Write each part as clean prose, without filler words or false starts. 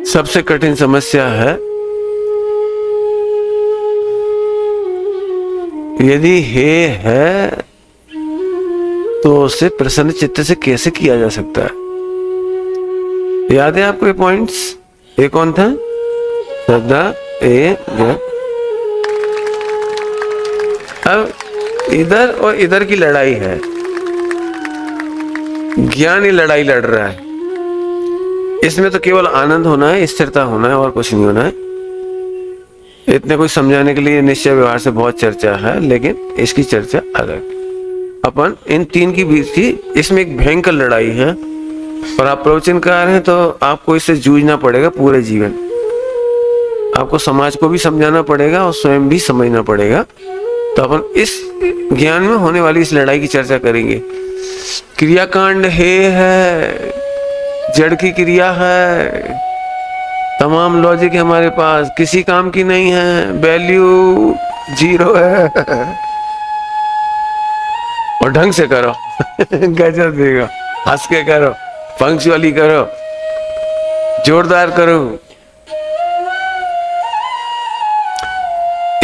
सबसे कठिन समस्या है यदि हे है तो उसे प्रसन्न चित्त से कैसे किया जा सकता है। याद है आपको ये पॉइंट्स? ये कौन था? श्रद्धा, अब इधर और इधर की लड़ाई है। ज्ञान ही लड़ाई लड़ रहा है। इसमें तो केवल आनंद होना है, स्थिरता होना है और कुछ नहीं होना है। इतने कुछ समझाने के लिए निश्चय व्यवहार से बहुत चर्चा है, लेकिन इसकी चर्चा अलग। अपन इन तीन की बीच की इसमें एक भयंकर लड़ाई है और आप प्रवचनकार हैं तो आपको इससे जूझना पड़ेगा पूरे जीवन। आपको समाज को भी समझाना पड़ेगा और स्वयं भी समझना पड़ेगा। तो अपन इस ज्ञान में होने वाली इस लड़ाई की चर्चा करेंगे। क्रियाकांड है, जड़ की क्रिया है, तमाम लॉजिक है हमारे पास, किसी काम की नहीं है, वैल्यू 0 है। और ढंग से करो गजब देगा, हंस के करो, पंक्चुअली करो, जोरदार करो।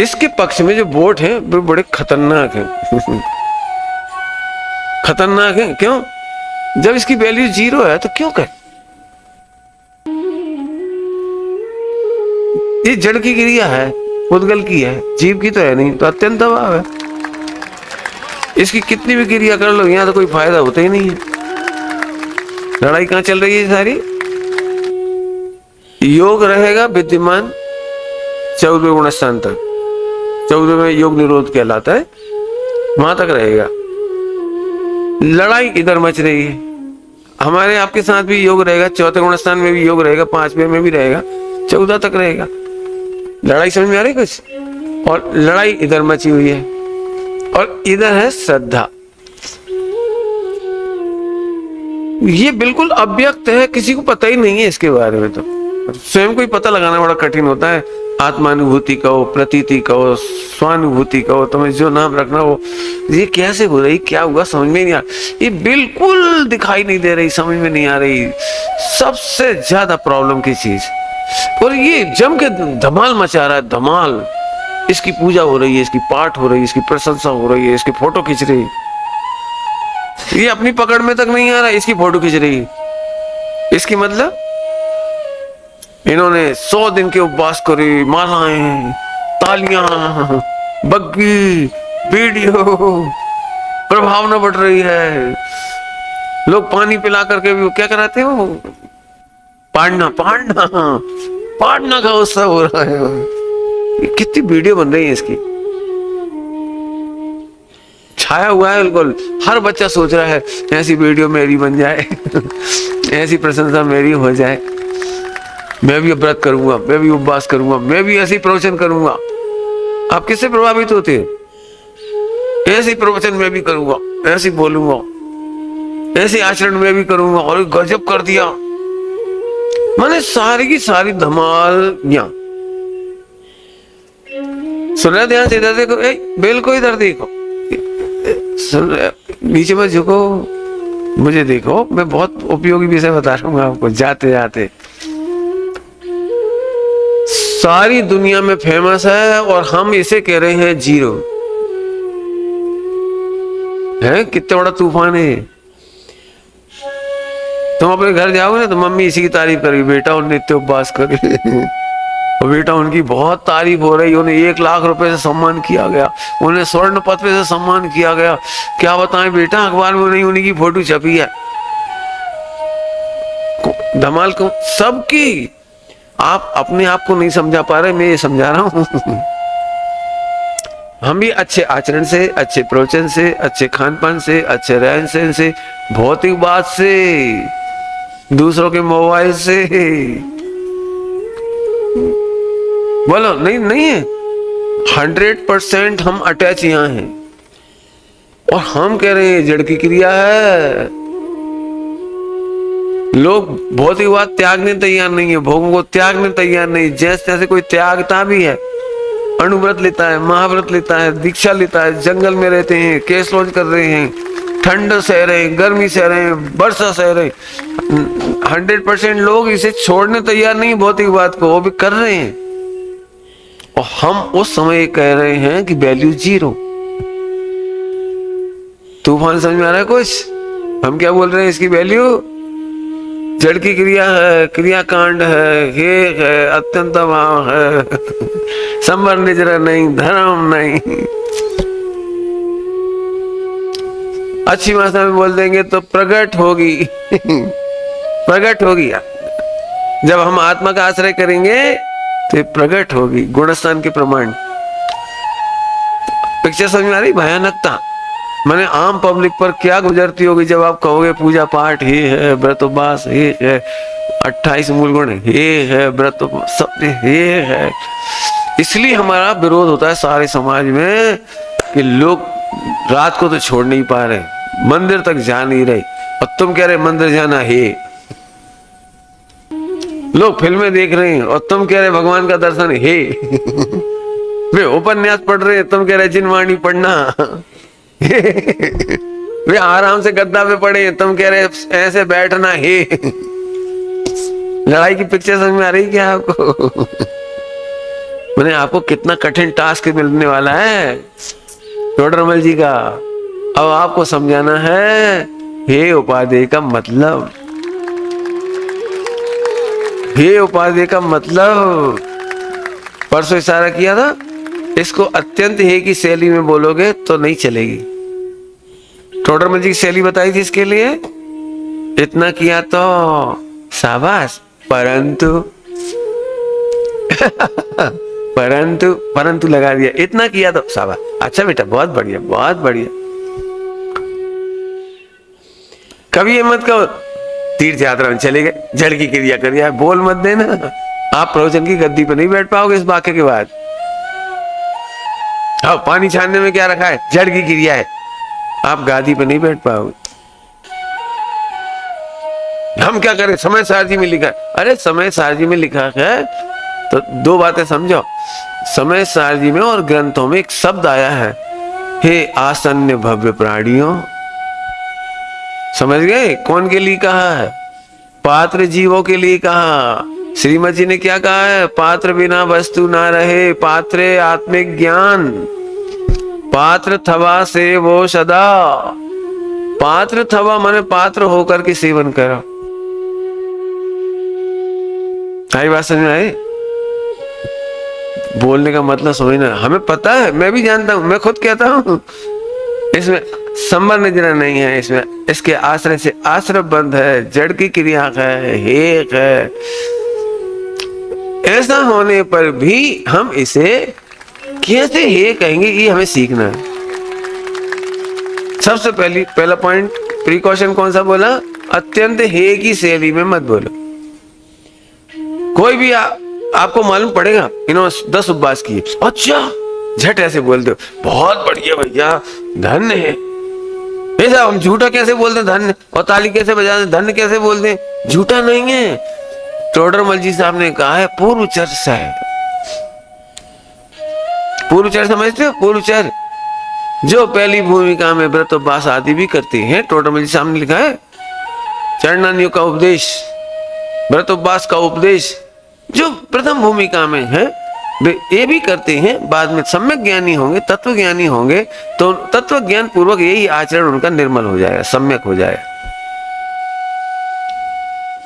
इसके पक्ष में जो वोट है वो बड़े खतरनाक है खतरनाक है। क्यों? जब इसकी वैल्यू 0 है तो क्यों कहे? ये जड़ की क्रिया है, उद्गल की है, जीव की तो है नहीं, तो अत्यंत दबाव है। इसकी कितनी भी क्रिया कर लो, यहां तो कोई फायदा होता ही नहीं है। लड़ाई कहां चल रही है सारी? योग रहेगा विद्यमान 14वें गुण स्थान तक, 14 में योग निरोध कहलाता है, वहां तक रहेगा। लड़ाई इधर मच रही है। हमारे आपके साथ भी योग रहेगा, 4थे गुण स्थान में भी योग रहेगा, 5वें में भी रहेगा, 14 तक रहेगा। लड़ाई समझ में आ रही कुछ? और लड़ाई इधर मची हुई है और इधर है श्रद्धा। ये बिल्कुल अव्यक्त है, किसी को पता ही नहीं है इसके बारे में। तो स्वयं को ही पता लगाना बड़ा कठिन होता है। आत्मानुभूति कहो, प्रतीति कहो, स्वानुभूति कहो, तुम्हें जो नाम रखना हो, ये कैसे हो रही, क्या हुआ समझ में नहीं आ रही। ये बिल्कुल दिखाई नहीं दे रही, समझ में नहीं आ रही। सबसे ज्यादा प्रॉब्लम की चीज, और ये जम के धमाल मचा रहा है, धमाल। इसकी पूजा हो रही है, इसकी पाठ हो रही है, इसकी प्रशंसा हो रही है, इसकी फोटो खींच रही है। ये अपनी पकड़ में तक नहीं आ रहा, इसकी फोटो खींच रही है। इसकी मतलब इन्होंने 100 दिन के उपवास करे, मालाएं, तालियां, बग्गी, वीडियो, प्रभावना बढ़ रही है। लोग पानी पिला करके भी क्या कराते हैं वो? पाड़ना पाड़ना पाड़ना का उत्सव हो रहा है। कितनी वीडियो बन रही है इसकी, छाया हुआ है बिल्कुल। हर बच्चा सोच रहा है ऐसी वीडियो मेरी बन जाए ऐसी प्रशंसा मेरी हो जाए, मैं भी व्रत करूंगा, मैं भी उपवास करूंगा, मैं भी ऐसी प्रवचन करूंगा। आप किससे प्रभावित होते हैं? ऐसी प्रवचन मैं भी करूंगा, ऐसी बोलूंगा, ऐसे आचरण में भी करूंगा, और गजब कर दिया। मैंने सारी की सारी धमाल। यहाँ सुन रहे? ध्यान से इधर देखो, बेल को इधर देखो, सुन रहे? नीचे मत झुको, मुझे देखो। मैं बहुत उपयोगी विषय बता रहा हूँ आपको जाते जाते। सारी दुनिया में फेमस है और हम इसे कह रहे हैं 0 है। कितना बड़ा तूफान है। तुम अपने घर जाओगे ना तो मम्मी इसी की तारीफ करेगी, बेटा उन्हें नित्य उपवास करे और बेटा उनकी बहुत तारीफ हो रही, उन्हें 1 लाख रुपए से सम्मान किया गया, उन्हें स्वर्ण पत्र से सम्मान किया गया। क्या बताएं बेटा, अखबार में नहीं उन्हीं की फोटो छपी है। धमाल को सबकी। आप अपने आप को नहीं समझा पा रहे, मैं ये समझा रहा हूं हम भी अच्छे आचरण से, अच्छे प्रवचन से, अच्छे खान पान से, अच्छे रहन सहन से, भौतिक बात से, दूसरों के मोबाइल से, बोलो नहीं नहीं है। 100% हम अटैच यहां हैं और हम कह रहे हैं जड़ की क्रिया है। लोग भौतिक बात त्यागने तैयार नहीं है, भोगों को त्यागने तैयार नहीं। जैसे जैसे कोई त्यागता भी है, अणुव्रत लेता है, महाव्रत लेता है, दीक्षा लेता है, जंगल में रहते हैं, केस लॉन्च कर रहे हैं, ठंड सह रहे, गर्मी सह रहे, वर्षा सह रहे, 100% लोग इसे छोड़ने तैयार नहीं भौतिक बात को, वो भी कर रहे हैं। और हम उस समय कह रहे हैं कि वैल्यू 0। तूफान समझ में आ रहा है कुछ? हम क्या बोल रहे हैं? इसकी वैल्यू जड़ की क्रिया है, क्रियाकांड है, हे है, अत्यंत भाव है, संवर निजरा नहीं, धर्म नहीं। अच्छी भाषा में बोल देंगे तो प्रकट होगी। प्रकट होगी। जब हम आत्मा का आश्रय करेंगे तो प्रकट होगी गुणस्थान के प्रमाण। पिक्चर समझ में आ रही? भयानकता मैंने आम पब्लिक पर क्या गुजरती होगी जब आप कहोगे पूजा पाठ हे है, व्रतोपवास हे है, 28 मूल गुण हे है, व्रत सब हे है। इसलिए हमारा विरोध होता है सारे समाज में कि लोग रात को तो छोड़ नहीं पा रहे, मंदिर तक जा नहीं रहे, और तुम कह रहे मंदिर जाना है। लोग फिल्में देख रहे हैं और तुम कह रहे भगवान का दर्शन है। वे उपन्यास पढ़ रहे हैं, तुम कह रहे जिनवाणी पढ़ना। वे आराम से गद्दा पे पड़े, तुम कह रहे ऐसे बैठना है। लड़ाई की पिक्चर समझ में आ रही क्या आपको? मैंने आपको कितना कठिन टास्क मिलने वाला है टोडरमल जी का। अब आपको समझाना है हे उपादेय का मतलब। हे उपादेय का मतलब परसों इशारा किया था। इसको अत्यंत हे की शैली में बोलोगे तो नहीं चलेगी। टोडरमल जी की शैली बताई थी इसके लिए। इतना किया तो शाबाश, परंतु परंतु परंतु लगा दिया। इतना किया तो शाबाश, अच्छा बेटा, बहुत बढ़िया, बहुत बढ़िया। कभी ये मत कहो तीर्थ यात्रा में चले गए, जड़ की क्रिया करिए, बोल मत देना। आप प्रवचन की गद्दी पर नहीं बैठ पाओगे इस वाक्य के बाद। हाँ, पानी छानने में क्या रखा है? जड़ की क्रिया है। आप गादी पर नहीं बैठ पाओगे। हम क्या करें? समय सारजी में लिखा है। अरे समय सारजी में लिखा है तो दो बातें समझो। समय सारजी में और ग्रंथों में एक शब्द आया है, हे आसन्न भव्य प्राणियों। समझ गए? कौन के लिए कहा है? पात्र जीवों के लिए कहा। श्रीमती जी ने क्या कहा है? पात्र बिना वस्तु ना रहे, पात्रे आत्मिक ज्ञान, पात्र थवा से वो सदा। पात्र थवा माने पात्र होकर के सेवन करो। आई बात समझ में आई? बोलने का मतलब समझना। हमें पता है, मैं भी जानता हूं, मैं खुद कहता हूं इसमें संवर निजरा नहीं है, इसमें इसके आश्रय से आश्रय बंध है, जड़ की क्रिया है, हेक है। ऐसा होने पर भी हम इसे कैसे हे कहेंगे, ये हमें सीखना है। सबसे पहला पॉइंट प्रिकॉशन कौन सा बोला? अत्यंत हे की शैली में मत बोलो। कोई भी आपको मालूम पड़ेगा इन्होंने 10 उपवास किए, अच्छा झट ऐसे बोल दो, बहुत बढ़िया भैया, धन्य है। ऐसा हम झूठा कैसे बोलते हैं धन्य, और ताली कैसे बजाते, धन्य कैसे बोलते हैं? झूठा नहीं है। टोडरमल जी साहब ने कहा है पूर्व चर्चा है। पूर्व चर्चा समझते हो? पूर्व चर्चा जो पहली भूमिका में व्रत उपवास आदि भी करते हैं, टोडरमल जी साहब ने लिखा है चरणानियों का उपदेश, व्रत उपवास का उपदेश जो प्रथम भूमिका में है वे ये भी करते हैं। बाद में सम्यक ज्ञानी होंगे, तत्व ज्ञानी होंगे तो तत्व ज्ञान पूर्वक यही आचरण उनका निर्मल हो जाएगा, सम्यक हो जाएगा।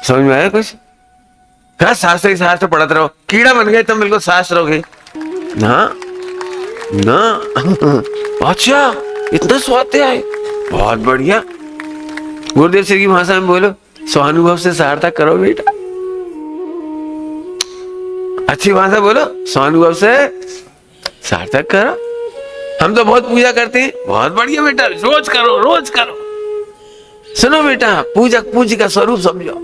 समझ में आया कुछ? हाँ, शास्त्र ही शास्त्र पढ़ते रहो, कीड़ा बन गए तुम बिल्कुल शास्त्र हो गए ना ना। अच्छा इतना स्वाध्याय, बहुत बढ़िया। गुरुदेव श्री की भाषा में बोलो, स्वानुभव से सार्थक करो बेटा। अच्छी भाषा बोलो, स्वानुभव से सार्थक करो। हम तो बहुत पूजा करते हैं, बहुत बढ़िया बेटा, रोज करो, रोज करो। सुनो बेटा, पूजक पूज्य का स्वरूप समझो।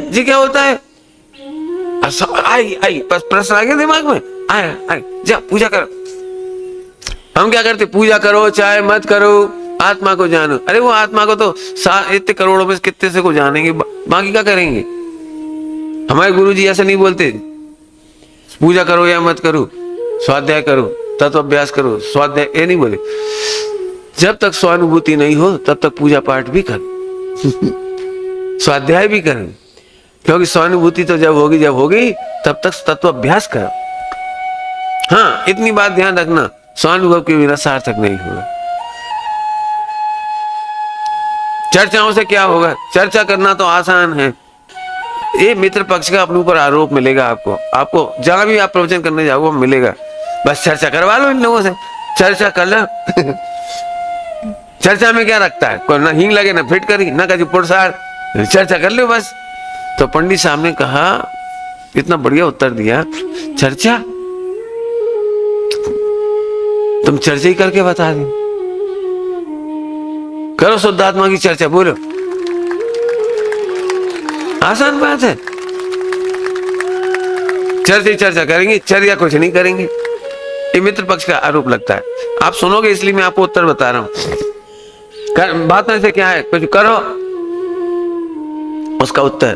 जी क्या होता है? आई बस प्रश्न आ गया दिमाग में, आए जा पूजा करो। हम क्या करते? पूजा करो चाहे मत करो, आत्मा को जानो। अरे वो आत्मा को तो इतने करोड़ों में कितने से को जानेंगे, बाकी क्या करेंगे? हमारे गुरुजी ऐसा नहीं बोलते पूजा करो या मत करो, स्वाध्याय करो, तत्व अभ्यास करो, स्वाध्याय, ये नहीं बोले। जब तक स्वानुभूति नहीं हो तब तक पूजा पाठ भी कर, स्वाध्याय भी करें, क्योंकि स्वानुभूति तो जब होगी तब तक तत्व अभ्यास कर। हाँ, इतनी बात ध्यान रखना, स्वानुभव के बिना सार्थक नहीं होगा। चर्चाओं से क्या होगा? चर्चा करना तो आसान है, ये मित्र पक्ष का अपने ऊपर आरोप मिलेगा। आपको जहां भी आप प्रवचन करने जाओ मिलेगा, बस चर्चा करवा लो इन लोगों से, चर्चा कर लो। चर्चा में क्या रखता है? कोई ना हींग लगे ना फिटकरी ना कभी पुरसार, चर्चा कर लो बस। तो पंडित साहब ने कहा, इतना बढ़िया उत्तर दिया, चर्चा तुम चर्चा ही करके बता दे, करो शुद्धात्मा की चर्चा, बोलो, आसान बात है। चर्चा करेंगे, चर्या कुछ नहीं करेंगे, ये मित्र पक्ष का आरोप लगता है। आप सुनोगे इसलिए मैं आपको उत्तर बता रहा हूं। बात में से क्या है? कुछ करो। उसका उत्तर,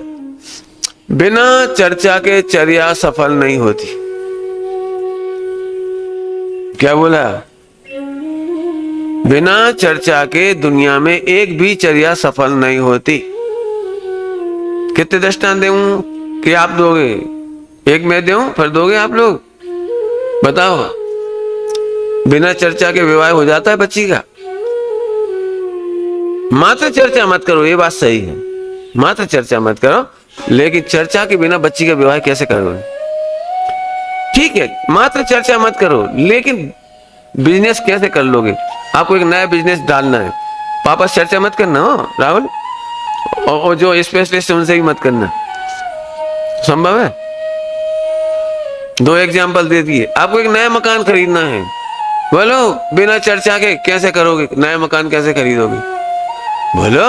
बिना चर्चा के चर्या सफल नहीं होती। क्या बोला? बिना चर्चा के दुनिया में एक भी चर्या सफल नहीं होती। कितने दृष्टांत दूं कि आप दोगे? एक मैं दूं फिर दोगे आप लोग? बताओ। बिना चर्चा के विवाह हो जाता है बच्ची का? मात्र चर्चा मत करो, ये बात सही है, मात्र चर्चा मत करो, लेकिन चर्चा के बिना बच्ची का विवाह कैसे करोगे? ठीक है, मात्र चर्चा मत करो, लेकिन बिजनेस कैसे कर लोगे? आपको एक नया बिजनेस डालना है, पापा से चर्चा मत करना हो राहुल, और जो स्पेशलिस्ट है उनसे भी मत करना। संभव है? 2 एग्जाम्पल दे दिए। आपको एक नया मकान खरीदना है, बोलो बिना चर्चा के कैसे करोगे? नया मकान कैसे खरीदोगे? बोलो।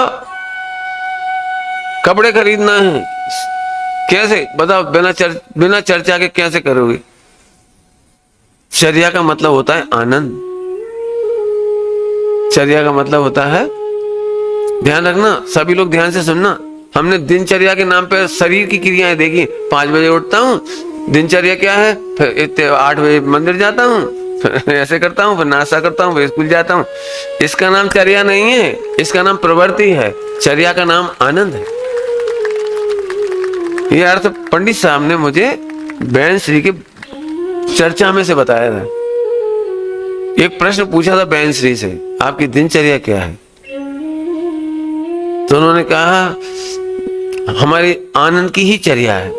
कपड़े खरीदना है, कैसे बताओ? बिना चर्चा के कैसे करोगे? चर्या का मतलब होता है आनंद, चर्या का मतलब होता है, ध्यान रखना, सभी लोग ध्यान से सुनना। हमने दिनचर्या के नाम पे शरीर की क्रियाएं देखी। 5 बजे उठता हूँ, दिनचर्या क्या है? फिर 8 बजे मंदिर जाता हूँ, फिर ऐसे करता हूँ, फिर नाश्ता करता हूँ, फिर स्कूल जाता हूँ। इसका नाम चर्या नहीं है, इसका नाम प्रवृत्ति है। चर्या का नाम आनंद है। ये अर्थ पंडित साहब ने मुझे बहन श्री की चर्चा में से बताया था। एक प्रश्न पूछा था बहन श्री से, आपकी दिनचर्या क्या है? तो उन्होंने कहा, हमारी आनंद की ही चर्या है।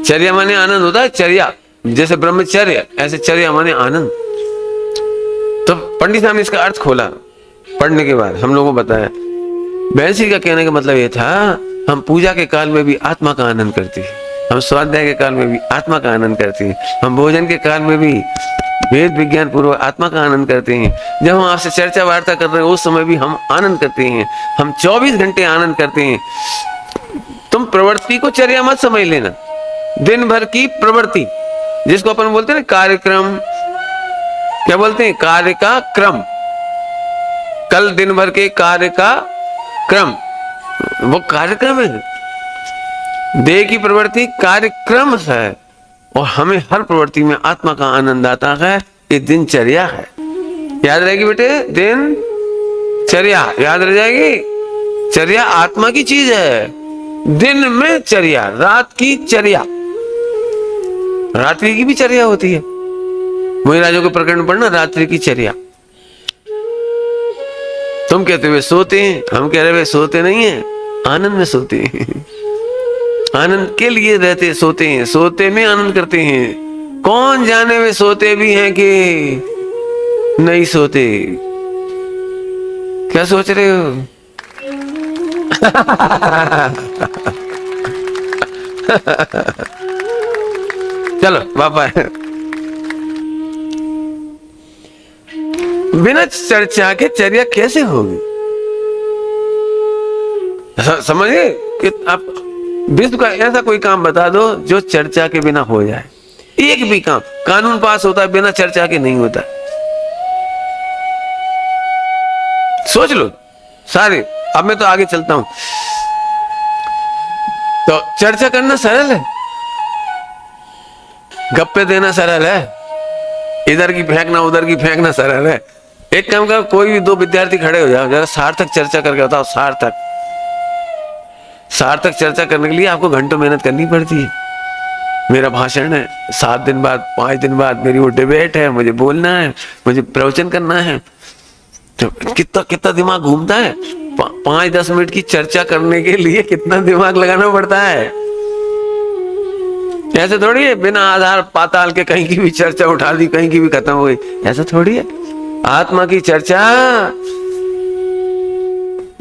चर्या माने आनंद होता है, चर्या जैसे ब्रह्मचर्य, ऐसे चर्या माने आनंद। तो पंडित साहब ने इसका अर्थ खोला, पढ़ने के बाद हम लोगों को बताया। बहन श्री का कहने का मतलब ये था, हम पूजा के काल में भी आत्मा का आनंद करते हैं, हम स्वाध्याय के काल में भी आत्मा का आनंद करते हैं, हम भोजन के काल में भी वेद विज्ञान पूर्वक आत्मा का आनंद करते हैं, जब हम आपसे चर्चा वार्ता कर रहे हैं उस समय भी हम आनंद करते हैं, हम 24 घंटे आनंद करते हैं। तुम प्रवृत्ति को चर्या मत समझ लेना, दिन भर की प्रवृत्ति, जिसको अपन बोलते हैं कार्यक्रम, क्या बोलते हैं? कार्य का क्रम। कल दिन भर के कार्य का क्रम, वो कार्यक्रम है। देह की प्रवृत्ति कार्यक्रम है, और हमें हर प्रवृत्ति में आत्मा का आनंद आता है। ये दिनचर्या है। याद रहेगी बेटे, दिनचर्या याद रह जाएगी। चर्या आत्मा की चीज है। दिन में चर्या, रात की चर्या, रात्रि की भी चर्या होती है। वही राजों के प्रकरण पढ़ना, रात्रि की चर्या। तुम कहते हुए सोते हैं, हम कह रहे हुए सोते नहीं है, आनंद में सोते हैं। आनंद के लिए रहते, सोते हैं, सोते में आनंद करते हैं। कौन जाने वे सोते भी हैं कि नहीं सोते? क्या सोच रहे हो? चलो पापा, बिना चर्चा के चर्या कैसे होगी? समझिए कि आप विश्व का ऐसा कोई काम बता दो जो चर्चा के बिना हो जाए। एक भी काम, कानून पास होता है बिना चर्चा के नहीं होता। सोच लो सारे। अब मैं तो आगे चलता हूं। तो चर्चा करना सरल है, गप्पे देना सरल है, इधर की फेंकना उधर की फेंकना सरल है। एक काम करो, कोई भी दो विद्यार्थी खड़े हो जाओ, जरा सार्थक चर्चा करके बताओ। सार्थक चर्चा करने के लिए आपको घंटों मेहनत करनी पड़ती है। मेरा भाषण है, 7 दिन बाद 5 दिन बाद मेरी वो डिबेट है, मुझे बोलना है, मुझे प्रवचन करना है, तो कितना दिमाग घूमता है। 5-10 मिनट की चर्चा करने के लिए कितना दिमाग लगाना पड़ता है। ऐसे थोड़ी है बिना आधार पाताल के कहीं की भी चर्चा उठा दी, कहीं की भी खत्म हो गई, ऐसा थोड़ी है। आत्मा की चर्चा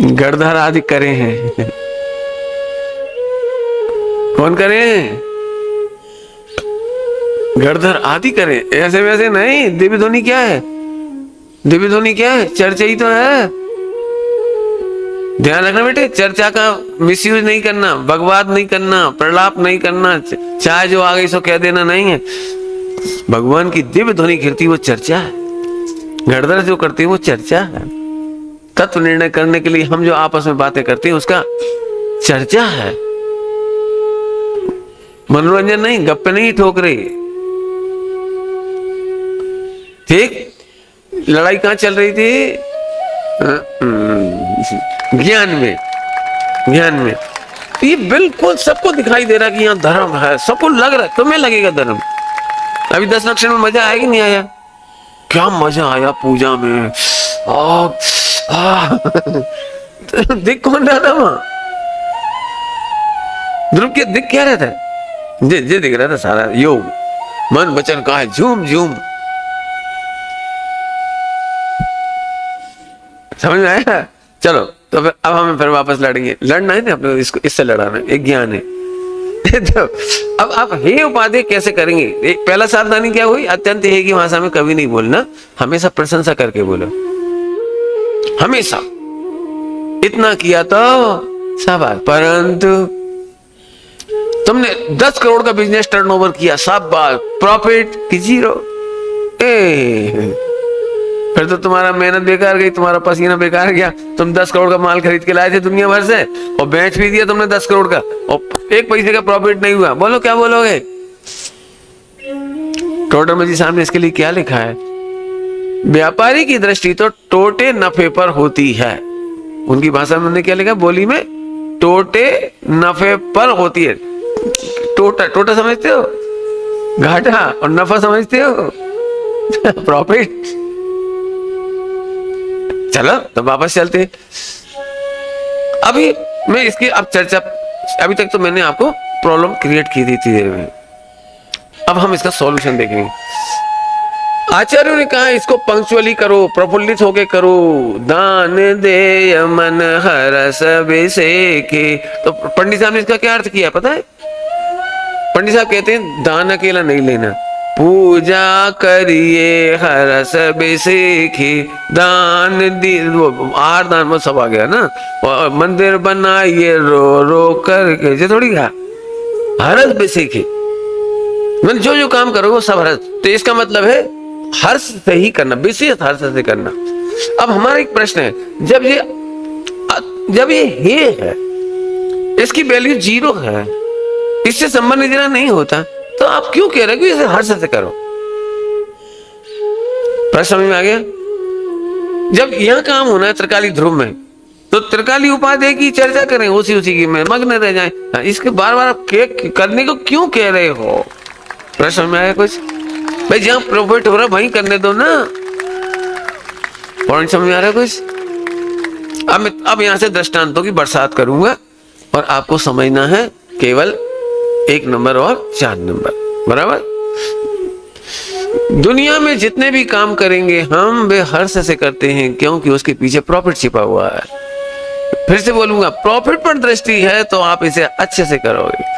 गणधर आदि करे हैं। कौन करे? गणधर आदि करे, ऐसे वैसे नहीं। दिव्य ध्वनि क्या है? दिव्य ध्वनि क्या है? चर्चा ही तो है। ध्यान रखना बेटे, चर्चा का मिसयूज नहीं करना, बकवाद नहीं करना, प्रलाप नहीं करना, चाहे जो आ गई सो कह देना नहीं है। भगवान की दिव्य ध्वनि गिरती वो चर्चा है। गणधर जो करती है वो चर्चा है। तत्व निर्णय करने के लिए हम जो आपस में बातें करते हैं उसका चर्चा है। मनोरंजन नहीं, गप्पे नहीं ठोक रही। ठीक, लड़ाई कहां चल रही थी? ज्ञान में। ज्ञान में ये बिल्कुल सबको दिखाई दे रहा कि यहाँ धर्म है, सबको लग रहा है। तुम्हें लगेगा धर्म। अभी 10 लक्षण में मजा आया कि नहीं आया? क्या मजा आया पूजा में। दिख कौन रहा था वहां? ध्रुव के दिख क्या रहा था? जे दिख रहा था सारा योग, मन वचन का है झूम झूम। समझ में आया? चलो तो फिर अब हमें फिर वापस लड़ेंगे। लड़ना है ना अपने, इसको इससे लड़ाना है, एक ज्ञान है। तो अब आप हे उपाधि कैसे करेंगे? एक पहला सावधानी क्या हुई? अत्यंत हे की भाषा में कभी नहीं बोलना, हमेशा प्रशंसा करके बोलो। हमेशा इतना किया तो शाबाश, परंतु तुमने 10 करोड़ का बिजनेस टर्नओवर किया, शाबाश, प्रॉफिट की 0, फिर तो तुम्हारा मेहनत बेकार गई, तुम्हारा पसीना बेकार गया। तुम 10 करोड़ का माल खरीद के लाए थे दुनिया भर से और बेच भी दिया तुमने 10 करोड़ का और 1 पैसे का प्रॉफिट नहीं हुआ। बोलो क्या बोलोगे? टोटर में जी सामने इसके लिए क्या लिखा है? व्यापारी की दृष्टि तो टोटे नफे पर होती है। उनकी भाषा में उन्होंने क्या लिखा? बोली में टोटे नफे पर होती है। टोटा समझते हो? घाटा। और नफा समझते हो? प्रॉफिट। चलो तो वापस चलते। अभी मैं इसकी अब चर्चा, अभी तक तो मैंने आपको प्रॉब्लम क्रिएट की थी देर में, अब हम इसका सॉल्यूशन देखेंगे। आचार्यों ने कहा इसको पंक्चुअली करो, प्रफुल्लित होके करो। दान दे मन हरस बिसेके। तो पंडित साहब ने इसका क्या अर्थ किया पता है? पंडित साहब कहते हैं दान अकेला नहीं लेना, पूजा करिए हरस बिसेके। दान दी, आर दान में सब आ गया ना। और मंदिर बनाइए रो रो करके, जो थोड़ी कहा हरस बिसेके, मतलब जो काम करोगे वो सब हर्ष। तो इसका मतलब है हर्ष से ही करना, विशेष हर्ष से करना। अब हमारा एक प्रश्न है, जब ये है, इसकी वैल्यू 0 है, इससे संबंध निधना नहीं होता, तो आप क्यों कह रहे हो कि इसे हर्ष से करो? प्रश्न समझ में आ गया? जब यह काम होना है त्रिकाली ध्रुव में, तो त्रिकाली उपाध्याय की चर्चा करें, उसी की में मग्न रह जाए। इसके बार बार करने को क्यों कह रहे हो? प्रश्न में आया कुछ? भाई जहां प्रॉफिट हो रहा है वहीं करने दो ना। पॉइंट समझ में आ रहा है कुछ? अब यहां से दृष्टांतों की बरसात करूंगा और आपको समझना है केवल 1 नंबर और 4 नंबर, बराबर? दुनिया में जितने भी काम करेंगे हम वे हर्ष से करते हैं, क्योंकि उसके पीछे प्रॉफिट छिपा हुआ है। फिर से बोलूंगा, प्रॉफिट पर दृष्टि है तो आप इसे अच्छे से करोगे।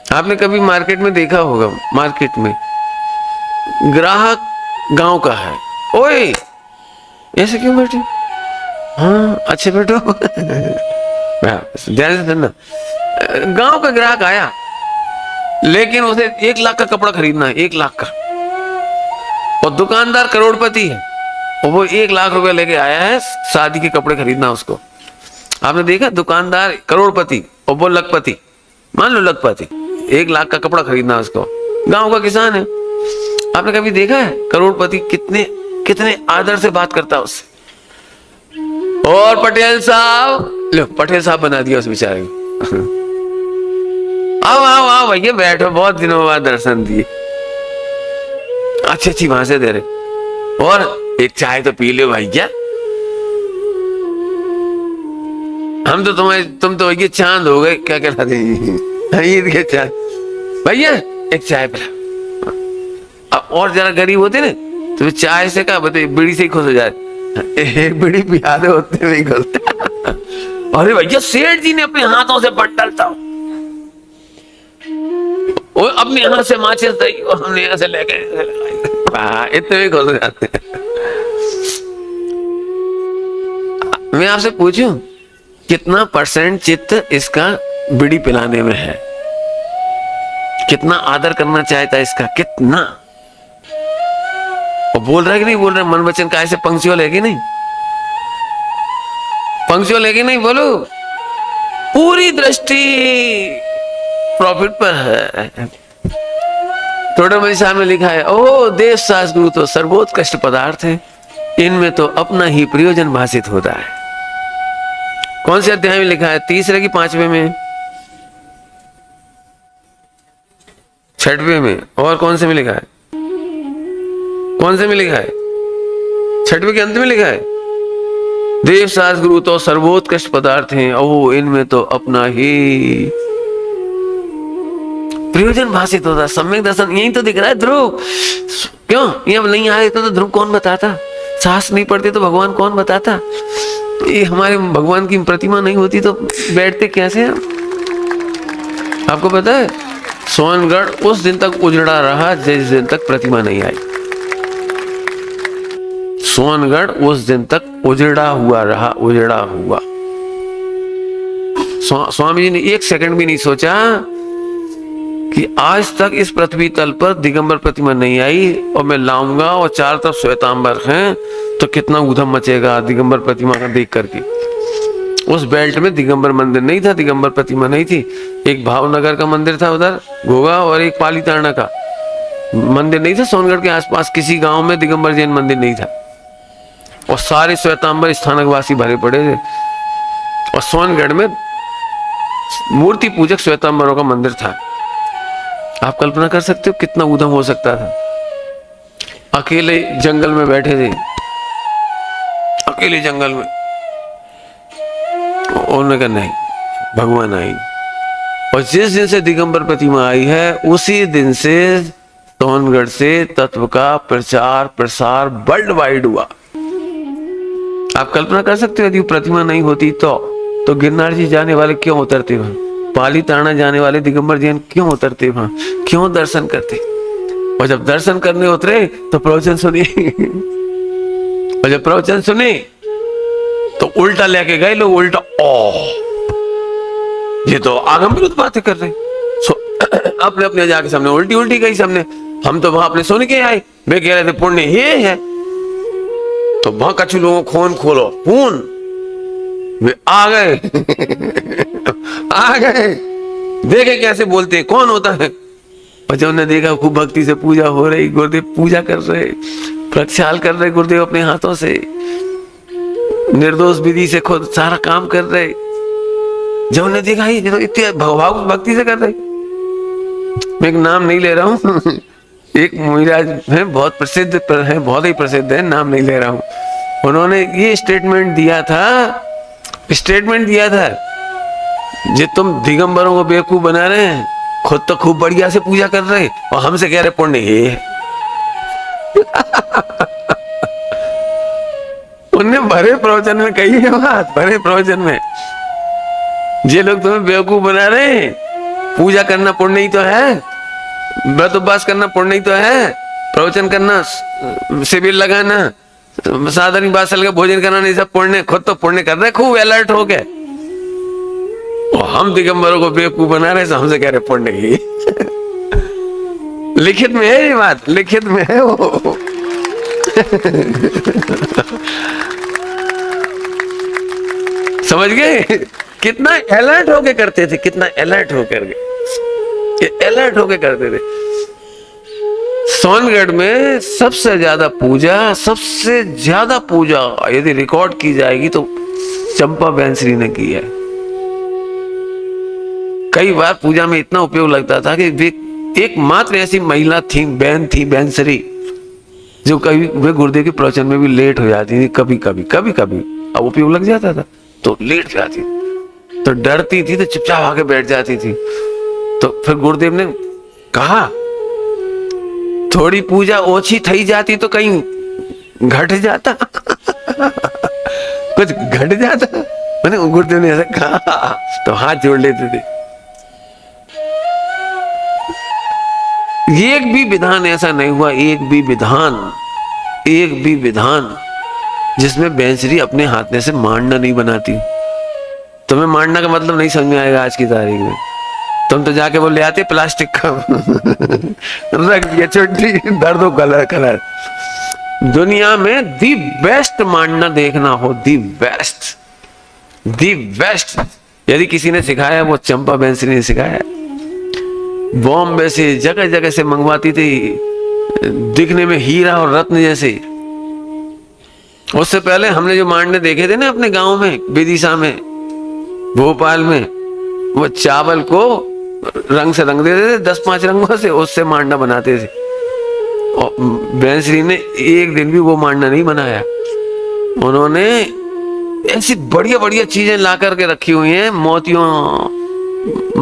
आपने कभी मार्केट में देखा होगा, मार्केट में ग्राहक गांव का है, ओए ऐसे क्यों बैठे? हाँ अच्छे बैठो। ध्यान से सुनना, गांव का ग्राहक आया, लेकिन उसे 1 लाख का कपड़ा खरीदना है, 1 लाख का, और दुकानदार करोड़पति है और वो 1 लाख रुपए लेके आया है शादी के कपड़े खरीदना उसको। आपने देखा, दुकानदार करोड़पति और वो लखपति, मान लो लखपति, 1 लाख का कपड़ा खरीदना उसको। गांव का किसान है, आपने कभी देखा है करोड़पति कितने कितने आदर से बात करता है उससे? और पटेल साहब, लो पटेल साहब बना दिया उस बेचारे को। आओ आओ आओ भैया बैठो, बहुत दिनों बाद दर्शन दिए, अच्छी अच्छी भाषा दे रहे, और एक चाय तो पी लो भैया। हम तो तुम तो भैया चांद हो गए, क्या कहला देंगे ईद के चांद। भैया एक चाय पिला। अब और जरा गरीब होते ना तो चाय से क्या बताइए, बीड़ी से ही खुश हो जाए, एक बीड़ी पिया दे होते नहीं खुलते। अरे भैया सेठ जी ने अपने हाथों से बंडल था, वो अपने यहाँ से माचिस दी और हमने यहाँ से लेके इतने भी खुश हो जाते हैं। मैं आपसे पूछूं कितना % चित्त इसका बीड़ी पिलाने में है, कितना आदर करना चाहता है इसका, कितना, और बोल रहा है कि नहीं बोल रहा है, मन वचन काय से पंक्चुअल है कि नहीं, पंक्चुअल है कि नहीं, बोलो। पूरी दृष्टि प्रॉफिट पर है। टोडरमल साहब ने लिखा है, ओ देव शास्त्र गुरु तो सर्वोत्कृष्ट पदार्थ है, इनमें तो अपना ही प्रयोजन भाषित होता है। कौन से अध्याय में लिखा है? 3 की 5वें में, 6वें में, और कौन से में लिखा है? कौन से में लिखा है? 6वें के अंत में लिखा है, देव शास्त्र गुरु तो सर्वोत्कृष्ट पदार्थ हैं, ओ इनमें तो अपना ही प्रयोजन भाषित होता है। सम्यक दर्शन यही तो दिख रहा है। ध्रुव क्यों ये नहीं आए तो ध्रुव कौन बताता? साहस नहीं पड़ती तो भगवान कौन बताता? ये हमारे भगवान की प्रतिमा नहीं होती तो बैठते कैसे हम? आपको पता है सोनगढ़ उस दिन तक उजड़ा रहा जिस दिन तक प्रतिमा नहीं आई। सोनगढ़ उस दिन तक उजड़ा हुआ रहा, उजड़ा हुआ। स्वामी जी ने 1 सेकंड भी नहीं सोचा कि आज तक इस पृथ्वी तल पर दिगंबर प्रतिमा नहीं आई और मैं लाऊंगा और चारों तरफ श्वेतांबर हैं तो कितना ऊधम मचेगा दिगंबर प्रतिमा का देख करके। उस बेल्ट में दिगंबर मंदिर नहीं था, दिगंबर प्रतिमा नहीं थी। एक भावनगर का मंदिर था उधर घोगा, और एक पालीताना का मंदिर नहीं था। सोनगढ़ के आसपास किसी गांव में दिगंबर जैन मंदिर नहीं था और सारे श्वेतांबर स्थानकवासी भरे पड़े थे। और सोनगढ़ में मूर्ति पूजक श्वेतांबरों का मंदिर था। आप कल्पना कर सकते हो कितना ऊधम हो सकता था। अकेले जंगल में बैठे थे, अकेले जंगल में। उन्होंने कहा नहीं, भगवान आई। और जिस दिन से दिगंबर प्रतिमा आई है उसी दिन से सोनगढ़ से तत्व का प्रचार प्रसार वर्ल्ड वाइड हुआ। आप कल्पना कर सकते हो यदि प्रतिमा नहीं होती तो गिरनार जी जाने वाले क्यों उतरते वहां? पालीताना जाने वाले दिगंबर जैन क्यों उतरते वहां? क्यों दर्शन करते? और जब दर्शन करने उतरे तो प्रवचन सुने और जब प्रवचन सुने तो उल्टा लेके गए लोग, उल्टा ये तो आगम विरुद्ध बातें कर रहे। अपने अपने जाके सामने उल्टी उल्टी गई सामने। हम तो वहां अपने सुन के आए, वे कह रहे थे पुण्य ये है, तो वहां कछु लोगों खून खोलो खून, वे आ गए आ गए, देखे कैसे बोलते हैं, कौन होता है। और जब उन्होंने देखा खूब भक्ति से पूजा हो रही, गुरुदेव पूजा कर रहे, प्रक्षाल कर रहे गुरुदेव अपने हाथों से, निर्दोष विधि से खुद सारा काम कर रहे। जब उन्होंने देखा ये तो इतनी भाव भक्ति से कर रहे। मैं एक नाम नहीं ले रहा हूँ एक मुनिराज है, बहुत प्रसिद्ध है, बहुत ही प्रसिद्ध है, नाम नहीं ले रहा हूँ। उन्होंने ये स्टेटमेंट दिया था जे तुम दिगंबरों को बेवकूफ बना रहे हैं, खुद तो खूब बढ़िया से पूजा कर रहे और हमसे कह रहे पुण्य ये है। उनने भरे प्रवचन में कही है बात, भरे प्रवचन में, ये लोग तुम्हें बेवकूफ बना रहे हैं, पूजा करना पुण्य ही तो है, व्रत उपवास करना पुण्य ही तो है, प्रवचन करना, शिविर लगाना, साधारण बासल का भोजन करना नहीं सब पुण्य, खुद तो पुण्य कर रहे खूब अलर्ट हो गए और हम दिगंबरों को बेवकूफ बना रहे, हमसे कह रहे पुण्य ही। लिखित में है ये बात, लिखित में है वो। समझ गए कितना अलर्ट होके करते थे, कितना अलर्ट होकर अलर्ट होके करते थे। सोनगढ़ में सबसे ज्यादा पूजा यदि रिकॉर्ड की जाएगी तो चंपा बेंसरी ने की है। कई बार पूजा में इतना उपयोग लगता था कि एकमात्र ऐसी महिला थी, बेंसरी, जो कभी वे गुरुदेव के प्रवचन में भी लेट हो जाती थी। कभी कभी अब उपयोग लग जाता था तो लेट हो जाती, तो डरती थी, तो चुपचाप आके बैठ जाती थी। तो फिर गुरुदेव ने कहा थोड़ी पूजा ओछी थई जाती तो कहीं घट जाता कुछ घट जाता। मैंने गुरुदेव ने ऐसा कहा तो हाथ जोड़ लेते थे। एक भी विधान ऐसा नहीं हुआ, एक भी विधान जिसमें बेंसरी अपने हाथ से मांडना नहीं बनाती। तुम्हें मांडना का मतलब नहीं समझ में आएगा आज की तारीख में। तुम तो जाके वो ले आते प्लास्टिक का रख दिया छोटी, दर्दों कलर। दुनिया में दी बेस्ट मांडना देखना हो, दी बेस्ट यदि किसी ने सिखाया वो चंपा बेंसरी ने सिखाया। बॉम्बे से जगह जगह से मंगवाती थी, दिखने में हीरा और रत्न जैसे। उससे पहले हमने जो मांडने देखे थे ना अपने गांव में, विदिशा में, भोपाल में, वो चावल को रंग से रंग देते थे, 10-5 रंगों से, उससे मांडना बनाते थे। और बेंसरी ने एक दिन भी वो मांडना नहीं बनाया। उन्होंने ऐसी बढ़िया बढ़िया चीजें ला करके रखी हुई हैं, मोतियों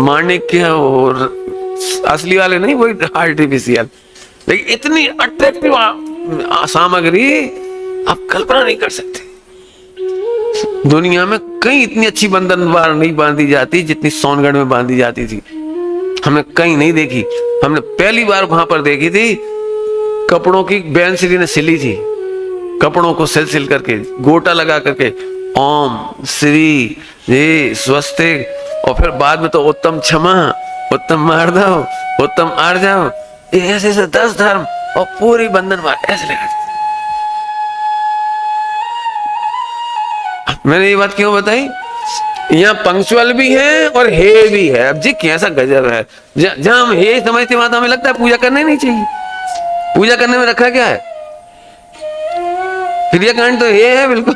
माणिक के, और असली वाले नहीं, वही आर्टिफिशियल, लेकिन इतनी अट्रैक्टिव सामग्री आप कल्पना नहीं कर सकते। दुनिया में कहीं इतनी अच्छी बंधनवार नहीं बांधी जाती जितनी सोनगढ़ में बांधी जाती थी। हमने कहीं नहीं देखी। हमने पहली बार वहां पर देखी थी, कपड़ों की बेंसरी ने सिली थी, कपड़ों को सिल करके, गोटा लगा करके, ओम श्री जी स्वस्तिक, और फिर बाद में तो उत्तम क्षमा, उत्तम मार्दव, उत्तम आर्जव, ऐसे 10 धर्म और पूरी बंधनवार ऐसे लगा। मैंने ये बात क्यों बताई? यहाँ पंक्चुअल भी है और हे भी है। अब जी कैसा गजब है, जहां हम हे समझते वहां तो हमें लगता है पूजा करना ही नहीं चाहिए। पूजा करने में रखा क्या है? क्रियाकांड तो ये है बिल्कुल।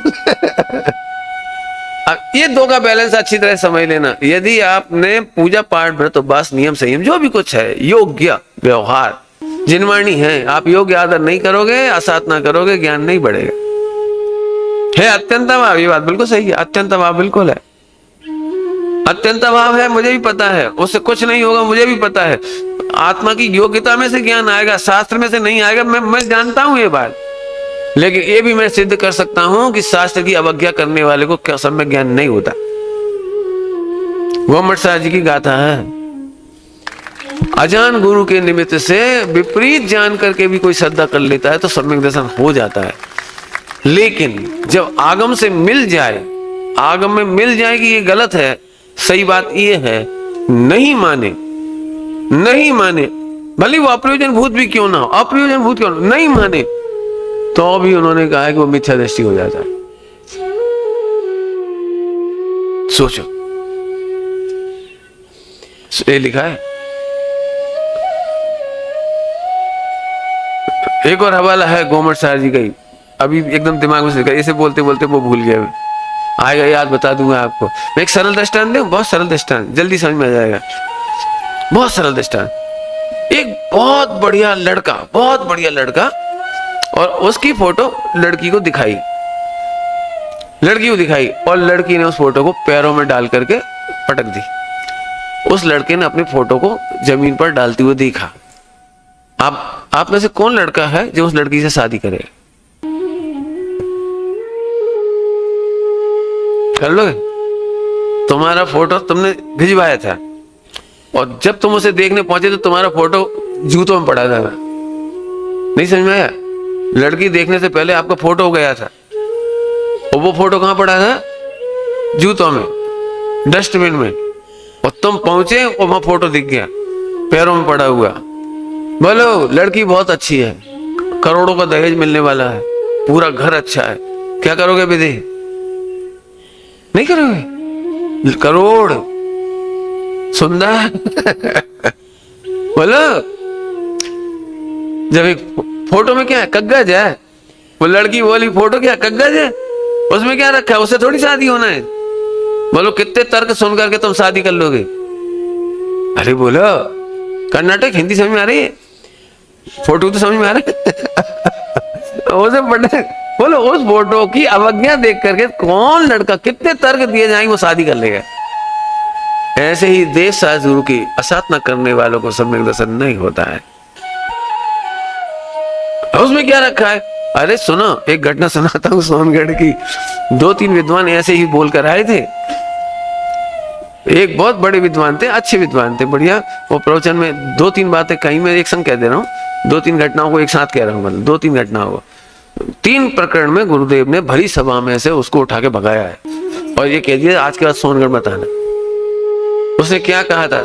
अब ये दो का बैलेंस अच्छी तरह समझ लेना। यदि आपने पूजा पाठ, व्रत, उपवास, नियम, संयम जो भी कुछ है, योग्य व्यवहार जिनवाणी है, आप योग्य आदर नहीं करोगे, असाधना करोगे, ज्ञान नहीं बढ़ेगा। है अत्यंत अभाव, ये बात बिल्कुल सही है, अत्यंत अभाव बिल्कुल है, अत्यंत अभाव है, मुझे भी पता है, उससे कुछ नहीं होगा, मुझे भी पता है। आत्मा की योग्यता में से ज्ञान आएगा, शास्त्र में से नहीं आएगा, मैं जानता हूं ये बात। लेकिन ये भी मैं सिद्ध कर सकता हूं कि शास्त्र की अवज्ञा करने वाले को सम्यक ज्ञान नहीं होता। गोमट साहब जी की गाथा है, अजान गुरु के निमित्त से विपरीत जान करके भी कोई श्रद्धा कर लेता है तो सम्यक दर्शन हो जाता है। लेकिन जब आगम से मिल जाए, आगम में मिल जाए कि ये गलत है, सही बात ये है, नहीं माने, भले वो अप्रयोजन भूत भी क्यों ना हो, अप्रयोजन भूत क्यों नहीं माने, तो भी उन्होंने कहा है कि वो मिथ्या दृष्टि हो जाता है। सोचो, ये लिखा है। एक और हवाला है गोमट साहब जी का ही, अभी एकदम दिमाग में से ऐसे बोलते बोलते वो भूल गए, आएगा याद, बता दूंगा आपको। मैं एक सरल दृष्टांत दूं, बहुत सरल दृष्टांत, जल्दी समझ में आ जाएगा। बहुत सरल दृष्टांत, एक बहुत बढ़िया लड़का, और उसकी फोटो लड़की को दिखाई, और लड़की ने उस फोटो को पैरों में डाल करके पटक दी। उस लड़के ने अपनी फोटो को जमीन पर डालते हुए देखा। आप में से कौन लड़का है जो उस लड़की से शादी करे? कर लोगे? तुम्हारा फोटो तुमने भिजवाया था, और जब तुम उसे देखने पहुंचे तो तुम्हारा फोटो जूतों में पड़ा था। नहीं समझ में आया? लड़की देखने से पहले आपका फोटो गया था, और वो फोटो कहां पड़ा था? जूतों में, डस्टबिन में। और तुम पहुंचे और वहां फोटो दिख गया पैरों में पड़ा हुआ। बोलो, लड़की बहुत अच्छी है, करोड़ों का दहेज मिलने वाला है, पूरा घर अच्छा है, क्या करोगे विधि? नहीं करोगे? करोड़ सुंदर बोलो, जब एक फोटो में क्या है, कग्गज है, वो लड़की बोली फोटो क्या कग्गज है, उसमें क्या रखा है, उससे थोड़ी शादी होना है। बोलो कितने तर्क सुन करके तुम शादी कर लोगे? अरे बोलो कर्नाटक हिंदी समझ में आ रही है, फोटो तो समझ में आ रहा है। उसे बड़े बोलो उस फोटो की अवज्ञा देख करके कौन लड़का, कितने तर्क दिए जाएंगे, वो शादी कर लेगा। ऐसे ही देश शास्त्र की असाधना करने वालों को सम्यक दर्शन नहीं होता है। उसमें क्या रखा है? अरे सुनो, एक घटना सुनाता हूँ सोनगढ़ की। 2-3 विद्वान ऐसे ही बोलकर आए थे। एक बहुत बड़े विद्वान थे, अच्छे विद्वान थे, बढ़िया। वो प्रवचन में 2-3 बातें कहीं मैं एक संग कह दे रहा हूँ, 2-3 घटनाओं को एक साथ कह रहा हूँ, मतलब 2-3 घटनाओं को। 3 प्रकरण में गुरुदेव ने भरी सभा में से उसको उठा के भगाया है और ये कह दिया आज के बाद सोनगढ़ मत आना। उसने क्या कहा था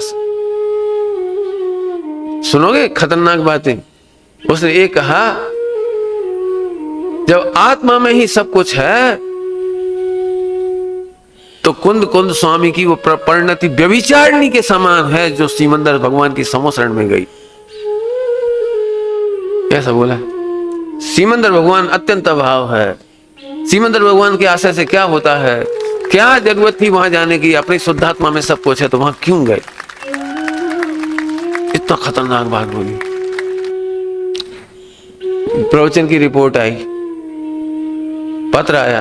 सुनोगे, खतरनाक बातें। उसने ये कहा, जब आत्मा में ही सब कुछ है तो कुंद कुंद स्वामी की वो परिणति व्यभिचारिणी के समान है जो सिमंदर भगवान की समोसरण में गई। ऐसा बोला। सिमंदर भगवान अत्यंत अभाव है। सिमंदर भगवान के आशय से क्या होता है, क्या जरूरत थी वहां जाने की, अपनी शुद्धात्मा में सब कुछ है तो वहां क्यों गए? इतना खतरनाक बात बोली। प्रवचन की रिपोर्ट आई, पत्र आया।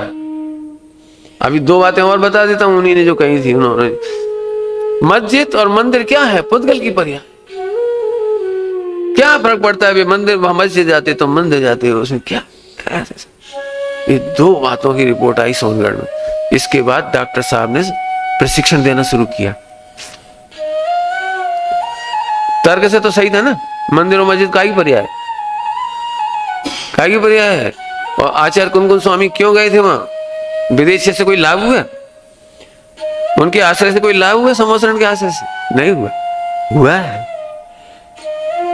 अभी 2 बातें और बता देता हूं उन्हीं ने जो कही थी उन्होंने। मस्जिद और मंदिर क्या है? पुद्गल की पर्या। क्या फर्क पड़ता है? मंदिर वहां मस्जिद जाते तो मंदिर जाते हो, उसमें क्या? ये 2 बातों की रिपोर्ट आई सोनगढ़ में। इसके बाद डॉक्टर साहब ने प्रशिक्षण देना शुरू किया। तर्क से तो सही था ना, मंदिर और मस्जिद काहे की पर्याय है? काहे की पर्याय है? और आचार्य कुंद स्वामी क्यों गए थे वहां? विदेश से कोई लाभ हुआ? उनके आश्रय से कोई लाभ हुआ? समोसरण के आश्रय से नहीं हुआ। हुआ है।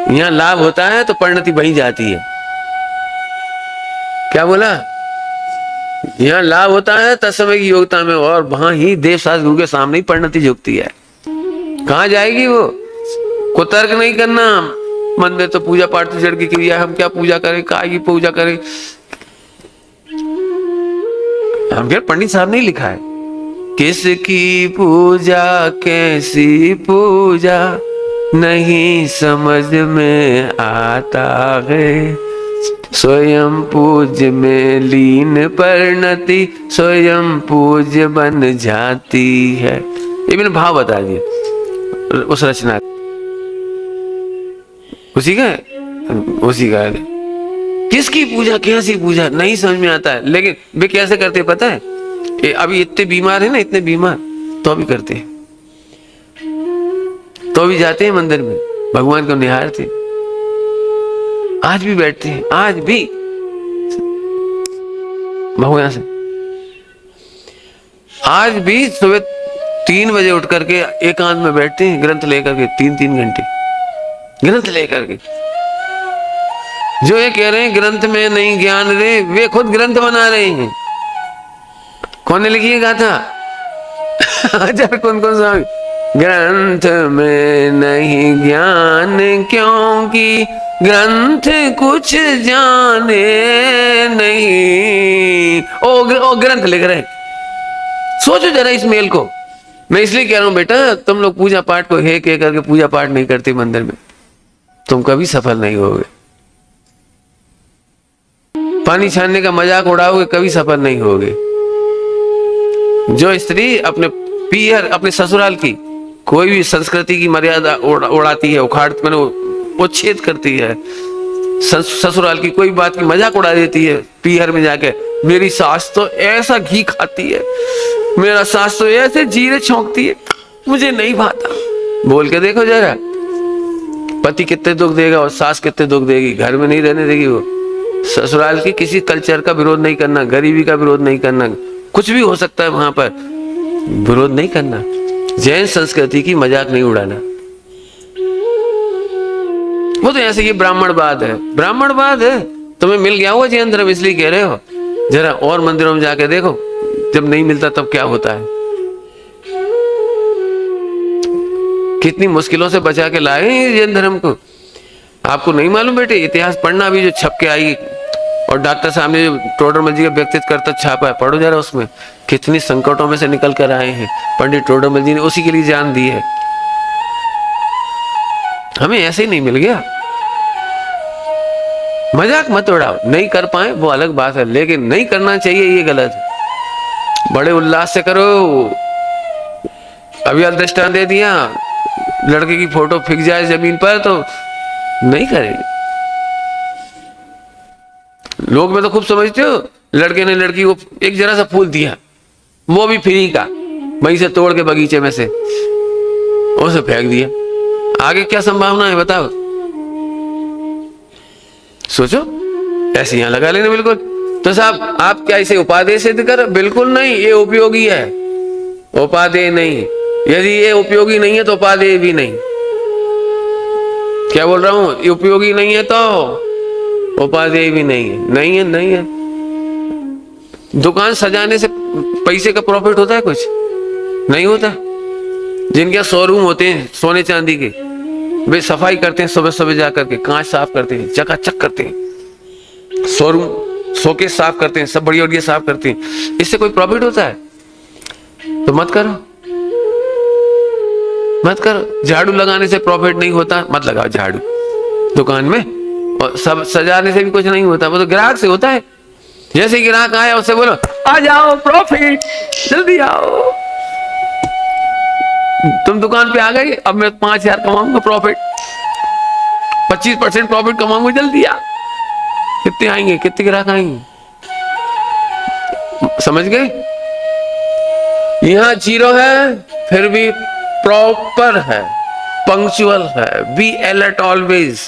यहां लाभ होता है तो परिणति वहीं जाती है। क्या बोला? यहां लाभ होता है तत्समय की योग्यता में, और वहां ही देव शास्त्र गुरु के सामने ही परिणति झुकती है। कहां जाएगी वो? कुतर्क नहीं करना। मंदिर तो पूजा पाठ से जड़ की क्रिया, हम क्या पूजा करें, काय की पूजा करें? हम क्या, पंडित साहब ने लिखा है, किसकी पूजा कैसी पूजा नहीं समझ में आता है, स्वयं पूज्य में लीन परिणति स्वयं पूज्य बन जाती है। ये मैंने भाव बता दिया उस रचना, उसी का है। किसकी पूजा कैसी पूजा नहीं समझ में आता है, लेकिन वे कैसे करते पता है? अभी इतने बीमार है ना, इतने बीमार तो भी करते हैं, तो भी जाते हैं मंदिर में, भगवान को निहारते, आज भी बैठते हैं, आज भी भगवान से, आज भी सुबह 3 बजे उठ करके एकांत में बैठते हैं, ग्रंथ लेकर के 3-3 घंटे ग्रंथ लेकर के। जो ये कह रहे हैं ग्रंथ में नहीं ज्ञान रे, वे खुद ग्रंथ बना रहे हैं। कौन ने लिखी गाथा? आचार्य कुंद स्वामी। ग्रंथ में नहीं ज्ञान क्योंकि ग्रंथ कुछ जाने नहीं। ओ ग्रंथ लिख रहे। सोचो जरा इस मेल को। मैं इसलिए कह रहा हूं बेटा, तुम लोग पूजा पाठ को हे कह करके पूजा पाठ नहीं करते मंदिर में, तुम कभी सफल नहीं होगे। पानी छानने का मजाक उड़ाओगे, कभी सफल नहीं होगे। जो स्त्री अपने पीहर, अपने ससुराल की कोई भी संस्कृति की मर्यादा उड़ाती है, उच्छेद करती है, ससुराल की कोई बात की मजाक उड़ा देती है, पीहर में जाके मेरी सास तो ऐसा घी खाती है, मेरा सास तो ऐसे जीरे छौंकती है, मुझे नहीं भाता। बोल के देखो जरा, पति कितने दुख देगा और सास कितने दुख देगी, घर में नहीं रहने देगी वो। ससुराल की किसी कल्चर का विरोध नहीं करना, गरीबी का विरोध नहीं करना, कुछ भी हो सकता है वहां पर, विरोध नहीं करना। जैन संस्कृति की मजाक नहीं उड़ाना। वो तो ऐसे ये ब्राह्मणवाद है, ब्राह्मणवाद है। तुम्हें मिल गया हुआ जैन धर्म इसलिए कह रहे हो, जरा और मंदिरों में जाके देखो, जब नहीं मिलता तब क्या होता है। कितनी मुश्किलों से बचा के लाए जैन धर्म को। आपको नहीं मालूम बेटे, इतिहास पढ़ना अभी जो छप के आई, और डॉक्टर साहब ने जो टोडरमल जी का व्यक्तित्व करता छापा है, पढ़ो जरा, उसमें कितनी संकटों में से निकल कर आए हैं पंडित टोडरमल जी ने, उसी के लिए जान दी है। हमें ऐसे ही नहीं मिल गया। मजाक मत उड़ाओ, नहीं कर पाए वो अलग बात है, लेकिन नहीं करना चाहिए ये गलत है। बड़े उल्लास से करो। अभी दृष्टांत दे दिया, लड़के की फोटो फिक जाए जमीन पर तो नहीं करेंगे। लोग में तो खूब समझते हो, लड़के ने लड़की को एक जरा सा फूल दिया, वो भी फ्री का, वहीं से तोड़ के बगीचे में से उसे फेंक दिया। आगे क्या संभावना है बताओ, सोचो। ऐसे यहां लगा लेना बिल्कुल। तो साहब आप क्या इसे उपादेय सिद्ध कर? बिल्कुल नहीं, ये उपयोगी है, उपादेय नहीं। यदि ये उपयोगी नहीं है तो उपादेय भी नहीं। क्या बोल रहा हूं? ये उपयोगी नहीं है तो उपादेय भी नहीं है। नहीं है, नहीं है। दुकान सजाने से पैसे का प्रॉफिट होता है? कुछ नहीं होता। जिनके शोरूम होते हैं सोने चांदी के, वे सफाई करते हैं, सुबह सुबह जाकर के कांच साफ करते हैं, चकाचक करते हैं, शोरूम शोकेस साफ करते हैं, सब बढ़िया बढ़िया साफ करते हैं। इससे कोई प्रॉफिट होता है? तो मत करो, मत करो। झाड़ू लगाने से प्रॉफिट नहीं होता, मत लगाओ झाड़ू दुकान में। और सब सजाने से भी कुछ नहीं होता, वो तो ग्राहक से होता है। जैसे ग्राहक आया उससे बोलो आ जाओ, प्रॉफिट, जल्दी आओ। तुम दुकान पे आ गई, अब मैं 5,000 कमाऊंगा प्रॉफिट, 25% प्रॉफिट कमाऊंगा, जल्दी आ। कितने आएंगे, कितने ग्राहक आएंगे? समझ गए? यहां 0 है फिर भी प्रॉपर है, पंक्चुअल है, बी अलर्ट ऑलवेज।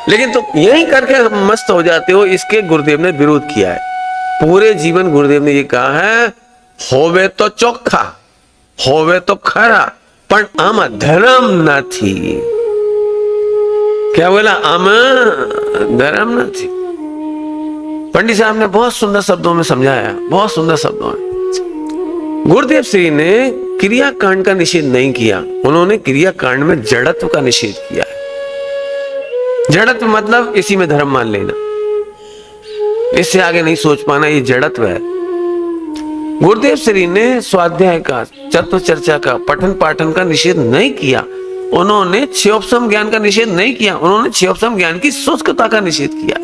लेकिन तुम यही करके हम मस्त हो जाते हो, इसके गुरुदेव ने विरोध किया है। पूरे जीवन गुरुदेव ने ये कहा है, होवे तो चोखा, होवे तो खरा, पर आम धर्म नहीं। क्या बोला? आम धर्म नहीं। पंडित साहब ने बहुत सुंदर शब्दों में समझाया, बहुत सुंदर शब्दों में। गुरुदेव श्री ने क्रिया कांड का निषेध नहीं किया, उन्होंने क्रिया कांड में जड़त्व का निषेध किया है। जड़त्व मतलब इसी में धर्म मान लेना, इससे आगे नहीं सोच पाना, ये जड़त्व है। गुरुदेव श्री ने स्वाध्याय का, तत्व चर्चा का, पठन पाठन का निषेध नहीं किया, उन्होंने क्षयोपशम ज्ञान का निषेध नहीं किया, उन्होंने क्षयोपशम ज्ञान की शुष्कता का निषेध किया।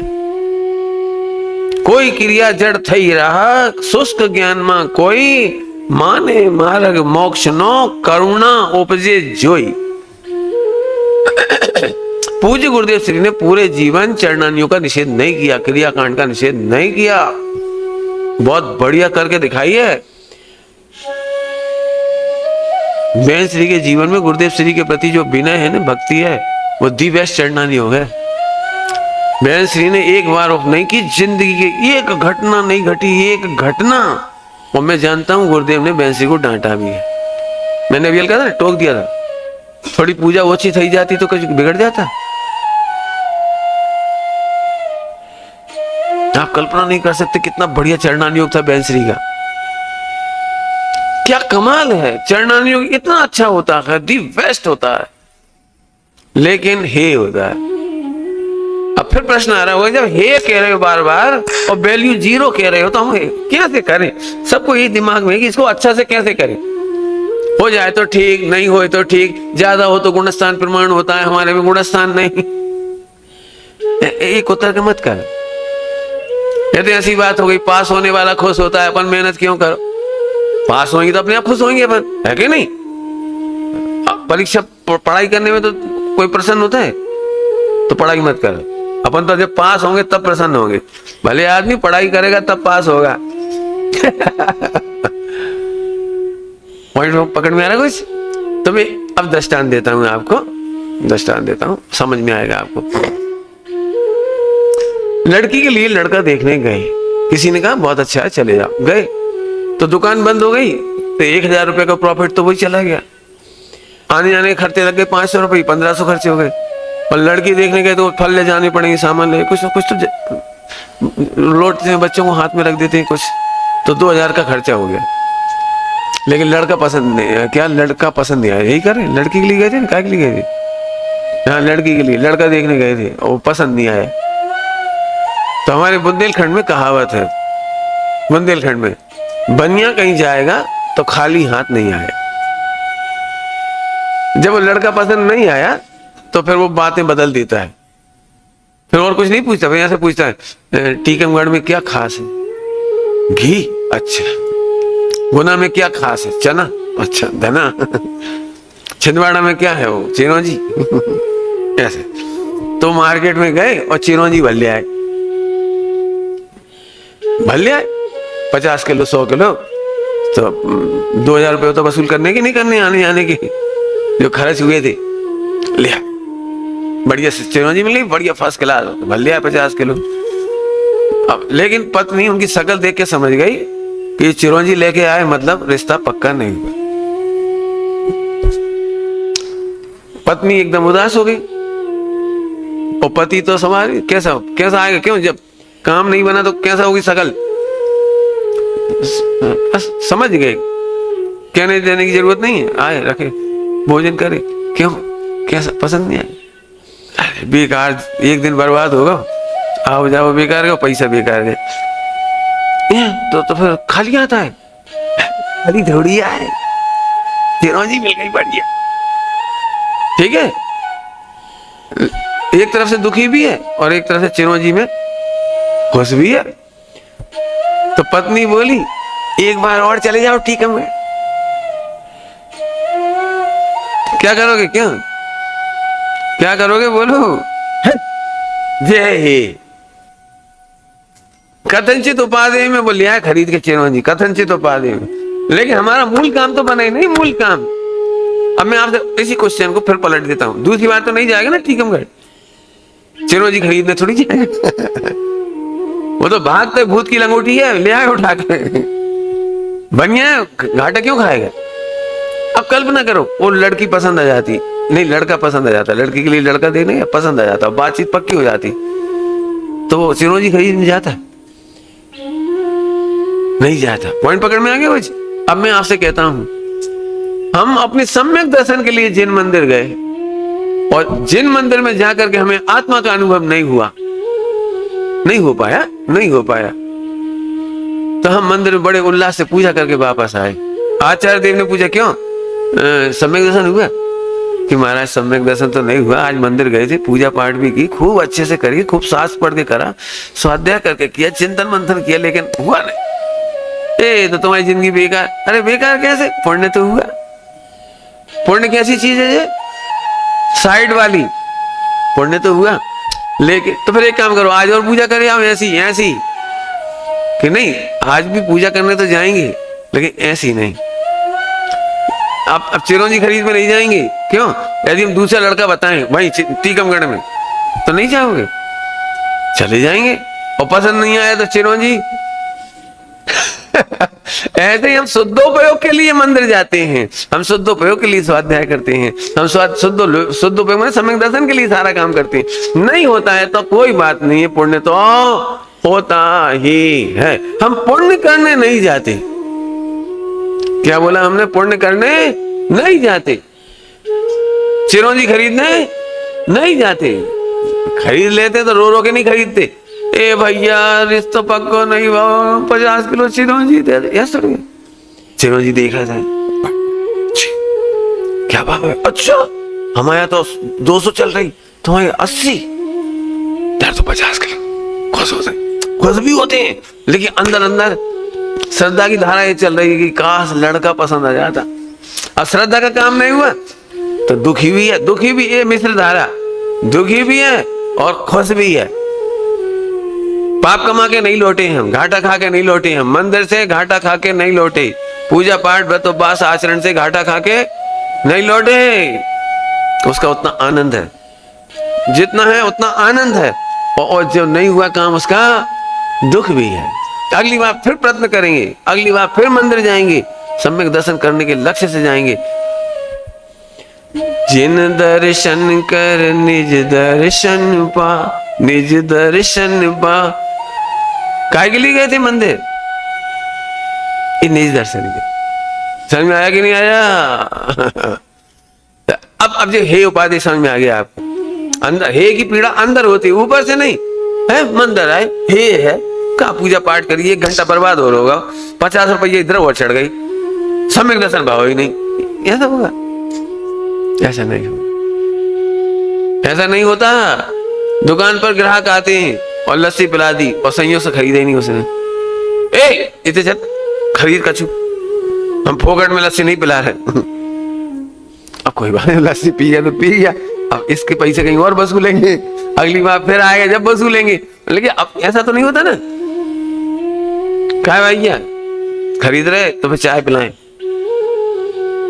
कोई क्रिया जड़ थई रहा, शुष्क ज्ञान में कोई माने मार्ग मोक्ष नो, करुणा उपजे जोई। पूज्य गुरुदेव श्री ने पूरे जीवन चरणानियों का निषेध नहीं किया, क्रियाकांड का निषेध नहीं किया। बहुत बढ़िया करके दिखाई है। बहन श्री के जीवन में गुरुदेव श्री के प्रति जो विनय है ना, भक्ति है, वो दी बेस्ट चरणानियों है। बहन श्री ने एक बार ऑफ नहीं की, जिंदगी की एक घटना नहीं घटी, एक घटना। और मैं जानता हूं गुरुदेव ने बहन श्री को डांटा भी है। मैंने अभी कहा था, टोक दिया था, थोड़ी पूजा ओछी थी जाती तो कुछ बिगड़ जाता। आप कल्पना नहीं कर सकते कितना बढ़िया चरणानियोग था बहन श्री का। क्या कमाल है, चरणानियोग इतना अच्छा होता है, दी बेस्ट होता है, लेकिन हे होता है। अब फिर प्रश्न आ रहा होगा, जब हे कह रहे हो बार बार और वैल्यू 0 कह रहे हो, तो हम कैसे करें? सबको यही दिमाग में है कि इसको अच्छा से कैसे करें। हो जाए तो ठीक, नहीं हो तो ठीक, ज्यादा हो तो गुणस्थान प्रमाण होता है, हमारे में गुणस्थान नहीं। एक उतर के मत कर। यदि ऐसी बात हो गई, पास होने वाला खुश होता है, अपन मेहनत क्यों करो? पास होंगे तो अपने आप खुश होंगे अपन, है कि नहीं? परीक्षा पढ़ाई करने में तो कोई प्रसन्न होता है? तो पढ़ाई मत कर। अपन तो जब पास होंगे तब प्रसन्न होंगे। भले आदमी पढ़ाई करेगा तब पास होगा। पॉइंट पकड़ में आ रहा कुछ? तो मैं अब दृष्टांत देता हूं आपको, दृष्टांत देता हूं, समझ में आएगा आपको। लड़की के लिए लड़का देखने गए, किसी ने कहा बहुत अच्छा है चले जाओ, गए तो दुकान बंद हो गई, तो 1,000 रुपए का प्रॉफिट तो वही चला गया। आने जाने के खर्चे लग गए 500 रुपए, 1500 खर्चे हो गए। और लड़की देखने गए तो फल ले जाने पड़ेंगे, सामान ले, कुछ तो लौटते हैं, बच्चों को हाथ में रख देते हैं कुछ, तो 2,000 का खर्चा हो गया। लेकिन लड़का पसंद नहीं आया। क्या लड़का पसंद नहीं आया? यही करें, लड़की के लिए गए थे, क्या के लिए गए थे? हाँ, लड़की के लिए लड़का देखने गए थे और वो पसंद नहीं आया। तो हमारे बुंदेलखंड में कहावत है, बुंदेलखंड में, बनिया कहीं जाएगा तो खाली हाथ नहीं आएगा। जब वो लड़का पसंद नहीं आया तो फिर वो बातें बदल देता है, फिर और कुछ नहीं पूछता, फिर यहाँ से पूछता है टीकमगढ़ में क्या खास है? घी? अच्छा। गुना में क्या खास है? चना? अच्छा। धना? छिंदवाड़ा में क्या है? वो चिरौंजी। ऐसे तो मार्केट में गए और चिरौंजी भर ले आए, 50 किलो 100 किलो, तो 2000 रुपये तो वसूल करने की नहीं करने, आने जाने के जो खर्च हुए थे, लिया। बढ़िया चिरौंजी मिल गई, बढ़िया फर्स्ट क्लास, भर लिया 50 किलो। अब लेकिन पत्नी उनकी शक्ल देख के समझ गई कि चिरौंजी लेके आए मतलब रिश्ता पक्का नहीं हुआ। पत्नी एकदम उदास हो गई और पति तो सवाल कैसा आएगा, क्यों जब काम नहीं बना तो कैसा होगी शक्ल। समझ गए, कहने देने की जरूरत नहीं है, आए रखे भोजन करे, क्यों कैसा पसंद नहीं आया? अरे बेकार, एक दिन बर्बाद होगा, आओ जाओ बेकार का, पैसा बेकार है। तो फिर खाली आता है, खाली थोड़ी है, चिरौंजी मिल गई बढ़िया, ठीक है। एक तरफ से दुखी भी है और एक तरफ से चिरौंजी में खुश भी है। तो पत्नी बोली एक बार और चले जाओ टीकमगढ़। क्या करोगे, क्यों क्या करोगे बोलो? जय हे। कथनचित उपादेय में बोलिया है खरीद के चिरौंजी, कथनचित उपादेय में, लेकिन हमारा मूल काम तो बना ही नहीं, मूल काम। अब मैं आपसे इसी क्वेश्चन को फिर पलट देता हूं, दूसरी बार तो नहीं जाएगा ना टीकमगढ़, चिरौंजी खरीदने थोड़ी जाएगा। वो तो भागते भूत की लंगोटी है, ले आए उठा के, बनिया घाटा क्यों खाएगा। अब कल्पना करो वो लड़की पसंद आ जाती, नहीं लड़का पसंद आ जाता, लड़की के लिए लड़का देने पसंद आ जाता, बातचीत पक्की हो जाती, तो वो चिरौंजी खरीदने जाता? नहीं जाता। पॉइंट पकड़ में आ गया बच्चे। अब मैं आपसे कहता हूं, हम अपने सम्यक दर्शन के लिए जिन मंदिर गए और जिन मंदिर में जाकर के हमें आत्मा का अनुभव नहीं हुआ, नहीं हो पाया, तो हम मंदिर में बड़े उल्लास से पूजा करके वापस आए। आचार्य देव ने पूछा क्यों सम्यक दर्शन हुआ? कि महाराज सम्यक दर्शन तो नहीं हुआ, आज मंदिर गए थे, पूजा पाठ भी की, खूब अच्छे से करी, खूब सांस पढ़ के करा, स्वाध्याय करके किया, चिंतन मंथन किया, लेकिन हुआ नहीं। तो तुम्हारी जिंदगी बेकार। अरे बेकार कैसे, पुण्य तो हुआ। पुण्य कैसी चीज है ये? साइड वाली, पुण्य तो हुआ। लेकिन तो फिर एक काम करो, आज और पूजा करें हम ऐसी कि नहीं, आज भी पूजा करने तो जाएंगे लेकिन ऐसी नहीं। अब चिरौंजी खरीद में नहीं जाएंगे, क्यों? यदि हम दूसरा लड़का बताएं भाई टीकमगढ़ में, तो नहीं जाओगे, चले जाएंगे, और पसंद नहीं आया तो चिरौंजी। ऐसे ही हम शुद्धोपयोग के लिए मंदिर जाते हैं, हम शुद्धोपयोग के लिए स्वाध्याय करते हैं, हम शुद्धोपयोग में सम्यक दर्शन के लिए सारा काम करते हैं। नहीं होता है तो कोई बात नहीं है, पुण्य तो होता ही है। हम पुण्य करने नहीं जाते। क्या बोला हमने? पुण्य करने नहीं जाते, चिरौंजी खरीदने नहीं जाते। खरीद लेते तो रो रो के नहीं खरीदते, ए भैया रिश्ता पक्को नहीं, 50 किलो चिरौंजी दे दे। यस चिरौंजी देखा जाए, क्या बात है, अच्छा हमारे यहाँ तो 200 चल रही, तुम्हारे 80, यार तो 50 किलो खुश होते, खुश भी होते हैं, लेकिन अंदर अंदर श्रद्धा की धारा ये चल रही है कि काश लड़का पसंद आ जाता। अब श्रद्धा का काम नहीं हुआ तो दुखी भी है, मिश्र धारा, दुखी भी है और खुश भी है। पाप कमा के नहीं लौटे हम, घाटा खा के नहीं लौटे हम, मंदिर से घाटा खा के नहीं लौटे, पूजा पाठ व्रत उपवास आचरण से घाटा खा के नहीं लौटे। उसका उतना आनंद है, जितना है उतना आनंद है, और जो नहीं हुआ काम उसका दुख भी है। अगली बार फिर प्रयत्न करेंगे, अगली बार फिर मंदिर जाएंगे, सम्यक दर्शन करने के लक्ष्य से जाएंगे। जिन दर्शन कर निज दर्शन पा, निज दर्शन पा। काय के लिए गए थे मंदिर? ये निज दर्शन के। समझ में आया कि नहीं आया? अब जो हे उपाधि समझ में आ गया आपको। अंदर हे की पीड़ा अंदर होती, ऊपर से नहीं है। मंदिर आए हे है का पूजा पाठ करिए, 1 घंटा बर्बाद हो रहा होगा, 50 रुपये इधर और चढ़ गई, सम्यक दर्शन भाव ही नहीं। ऐसा होगा? ऐसा नहीं होगा, ऐसा नहीं होता। दुकान पर ग्राहक आते हैं और लस्सी पिला दी और संयोग से खरीदे ही नहीं उसने। ए इतने चल खरीद कछु, हम फोकट में लस्सी नहीं पिला रहे। अब कोई बात नहीं, लस्सी पी गया तो पी गया, अब इसके पैसे कहीं और वसूलेंगे, अगली बार फिर आएगा जब वसूलेंगे। लेकिन अब ऐसा तो नहीं होता ना। क्या भैया खरीद रहे तो फिर चाय पिलाएं,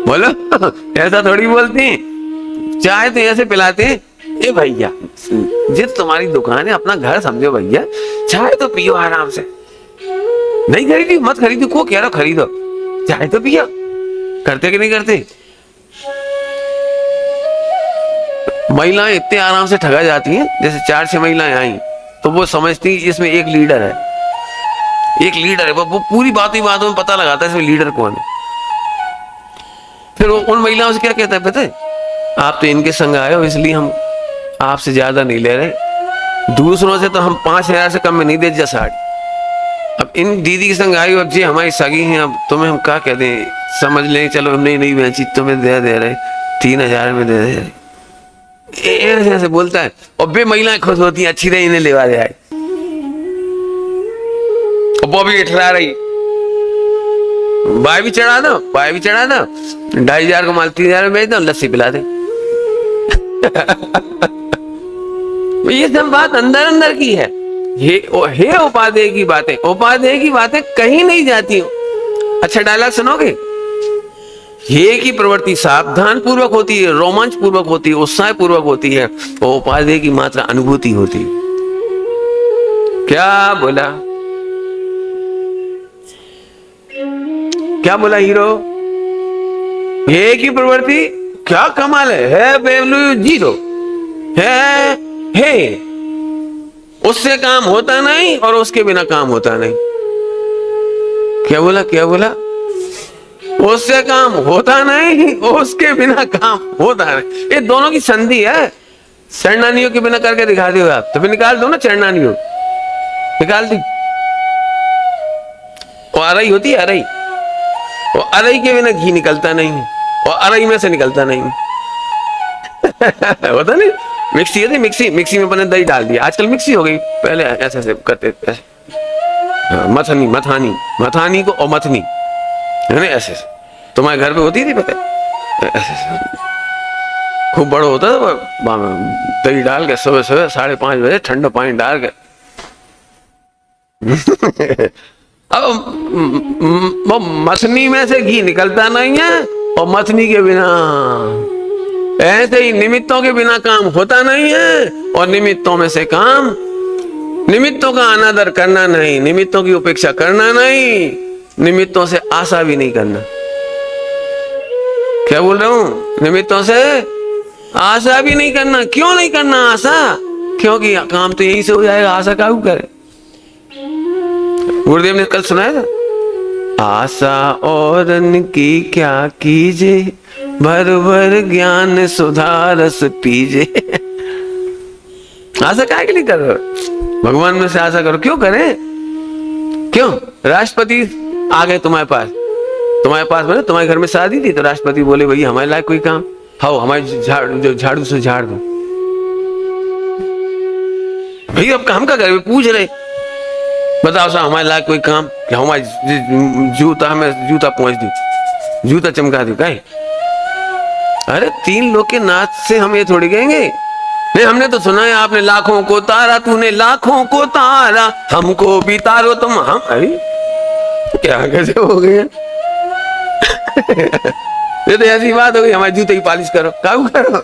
बोलो ऐसा थोड़ी बोलते हैं। चाय तो ऐसे पिलाते हैं, ए भैया जिस तुम्हारी दुकान है अपना घर समझो भैया, चाय तो पियो आराम से, नहीं खरीदी मत खरीदो, को कह रहा खरीदो, चाय तो पियो। करते कि नहीं करते? महिलाएं इतने आराम से ठगा जाती हैं, जैसे 4-6 महिलाएं आई तो वो समझती इसमें एक लीडर है, एक लीडर है, वो पूरी बातों में पता लगाता है इसमें लीडर कौन है। फिर वो उन महिलाओं से क्या कहता है पता है, आप तो इनके संग आए हो इसलिए हम आपसे ज्यादा नहीं ले रहे, दूसरों से तो हम 5,000 से कम में नहीं दे जा साड़ी। अब इन दीदी के संग आई हो, अब जी हमारी सगी हैं, अब तुम्हें हम क्या कह दें, समझ लें चलो हमने नहीं बेची तुम्हें दे रहे 3,000 में दे रहे, ऐसे बोलता है। और बे महिलाएं खुश होती हैं, अच्छी रही इन्हें लेवा दे आए, वो भी इठला रही, बाय भी चढ़ा दो 2,500 को माल 3,000 में बेच दो, लस्सी पिला दे। ये सब बात अंदर अंदर की है, हे उपादेय की बातें, उपादेय की बातें कहीं नहीं जाती। अच्छा डायलॉग सुनोगे? हे की प्रवृत्ति सावधान पूर्वक होती है, रोमांच पूर्वक होती है, उत्साह पूर्वक होती है, और उपादेय की मात्रा अनुभूति होती है। क्या बोला? क्या बोला हीरो? हे की प्रवृत्ति क्या कमाल है वैल्यू 0 है, हे उससे काम होता नहीं और उसके बिना काम होता नहीं। क्या बोला? क्या बोला? उससे काम होता नहीं, उसके बिना काम होता नहीं। ये दोनों की संधि है। चरणानियों के बिना करके दिखा दो आप, तो फिर निकाल दो ना, चरणानियों निकाल दी। वो अरई होती है, अरई, वो अरई के बिना घी निकलता नहीं, और अरई में से निकलता नहीं। होता नहीं, मिक्सी होती, मिक्सी में अपने दही डाल दिया, आजकल मिक्सी हो गई, पहले ऐसे ऐसे करते ऐसे। मथानी को और मथनी है ना, ऐसे तुम्हारे घर पे होती थी पता है, ऐसे खूब बड़ा होता था, दही डाल के सुबह 5:30 बजे ठंडा पानी डाल के। अब वो मथनी में से घी निकलता नहीं है, और मथनी के बिना, ऐसे ही निमित्तों के बिना काम होता नहीं है, और निमित्तों में से काम, निमित्तों का अनादर करना नहीं, निमित्तों की उपेक्षा करना नहीं, निमित्तों से आशा भी नहीं करना। क्या बोल रहा हूं? निमित्तों से आशा भी नहीं करना। क्यों नहीं करना आशा? क्योंकि काम तो यहीं से हो जाएगा, आशा काहू करे। गुरुदेव ने कल सुनाया था, आशा और की क्या कीजे, भर भर ज्ञान सुधारस पीजे। आशा काहे के लिए कर रहे हो? भगवान में से आशा करो। क्यों करें? क्यों? राष्ट्रपति आ गए तुम्हारे पास मैंने तुम्हारे घर में शादी थी, तो राष्ट्रपति बोले भैया हमारे लायक कोई काम, हाँ हमारे झाड़ू से झाड़ दो। भैया अब काम का करे, पूछ रहे, बताओ साहब हमारे लायक कोई काम, कि हमारे जूता पहुंच दी, जूता चमका दी, कहे अरे 3 लोग के नाच से हम ये थोड़ी कहेंगे। नहीं, हमने तो सुना है आपने लाखों को तारा, तूने लाखों को तारा, हमको भी तारो तुम। हम अरे क्या कैसे हो गए? ये तो ऐसी बात हो गई, हमारे जूते की पालिश करो, काबू करो।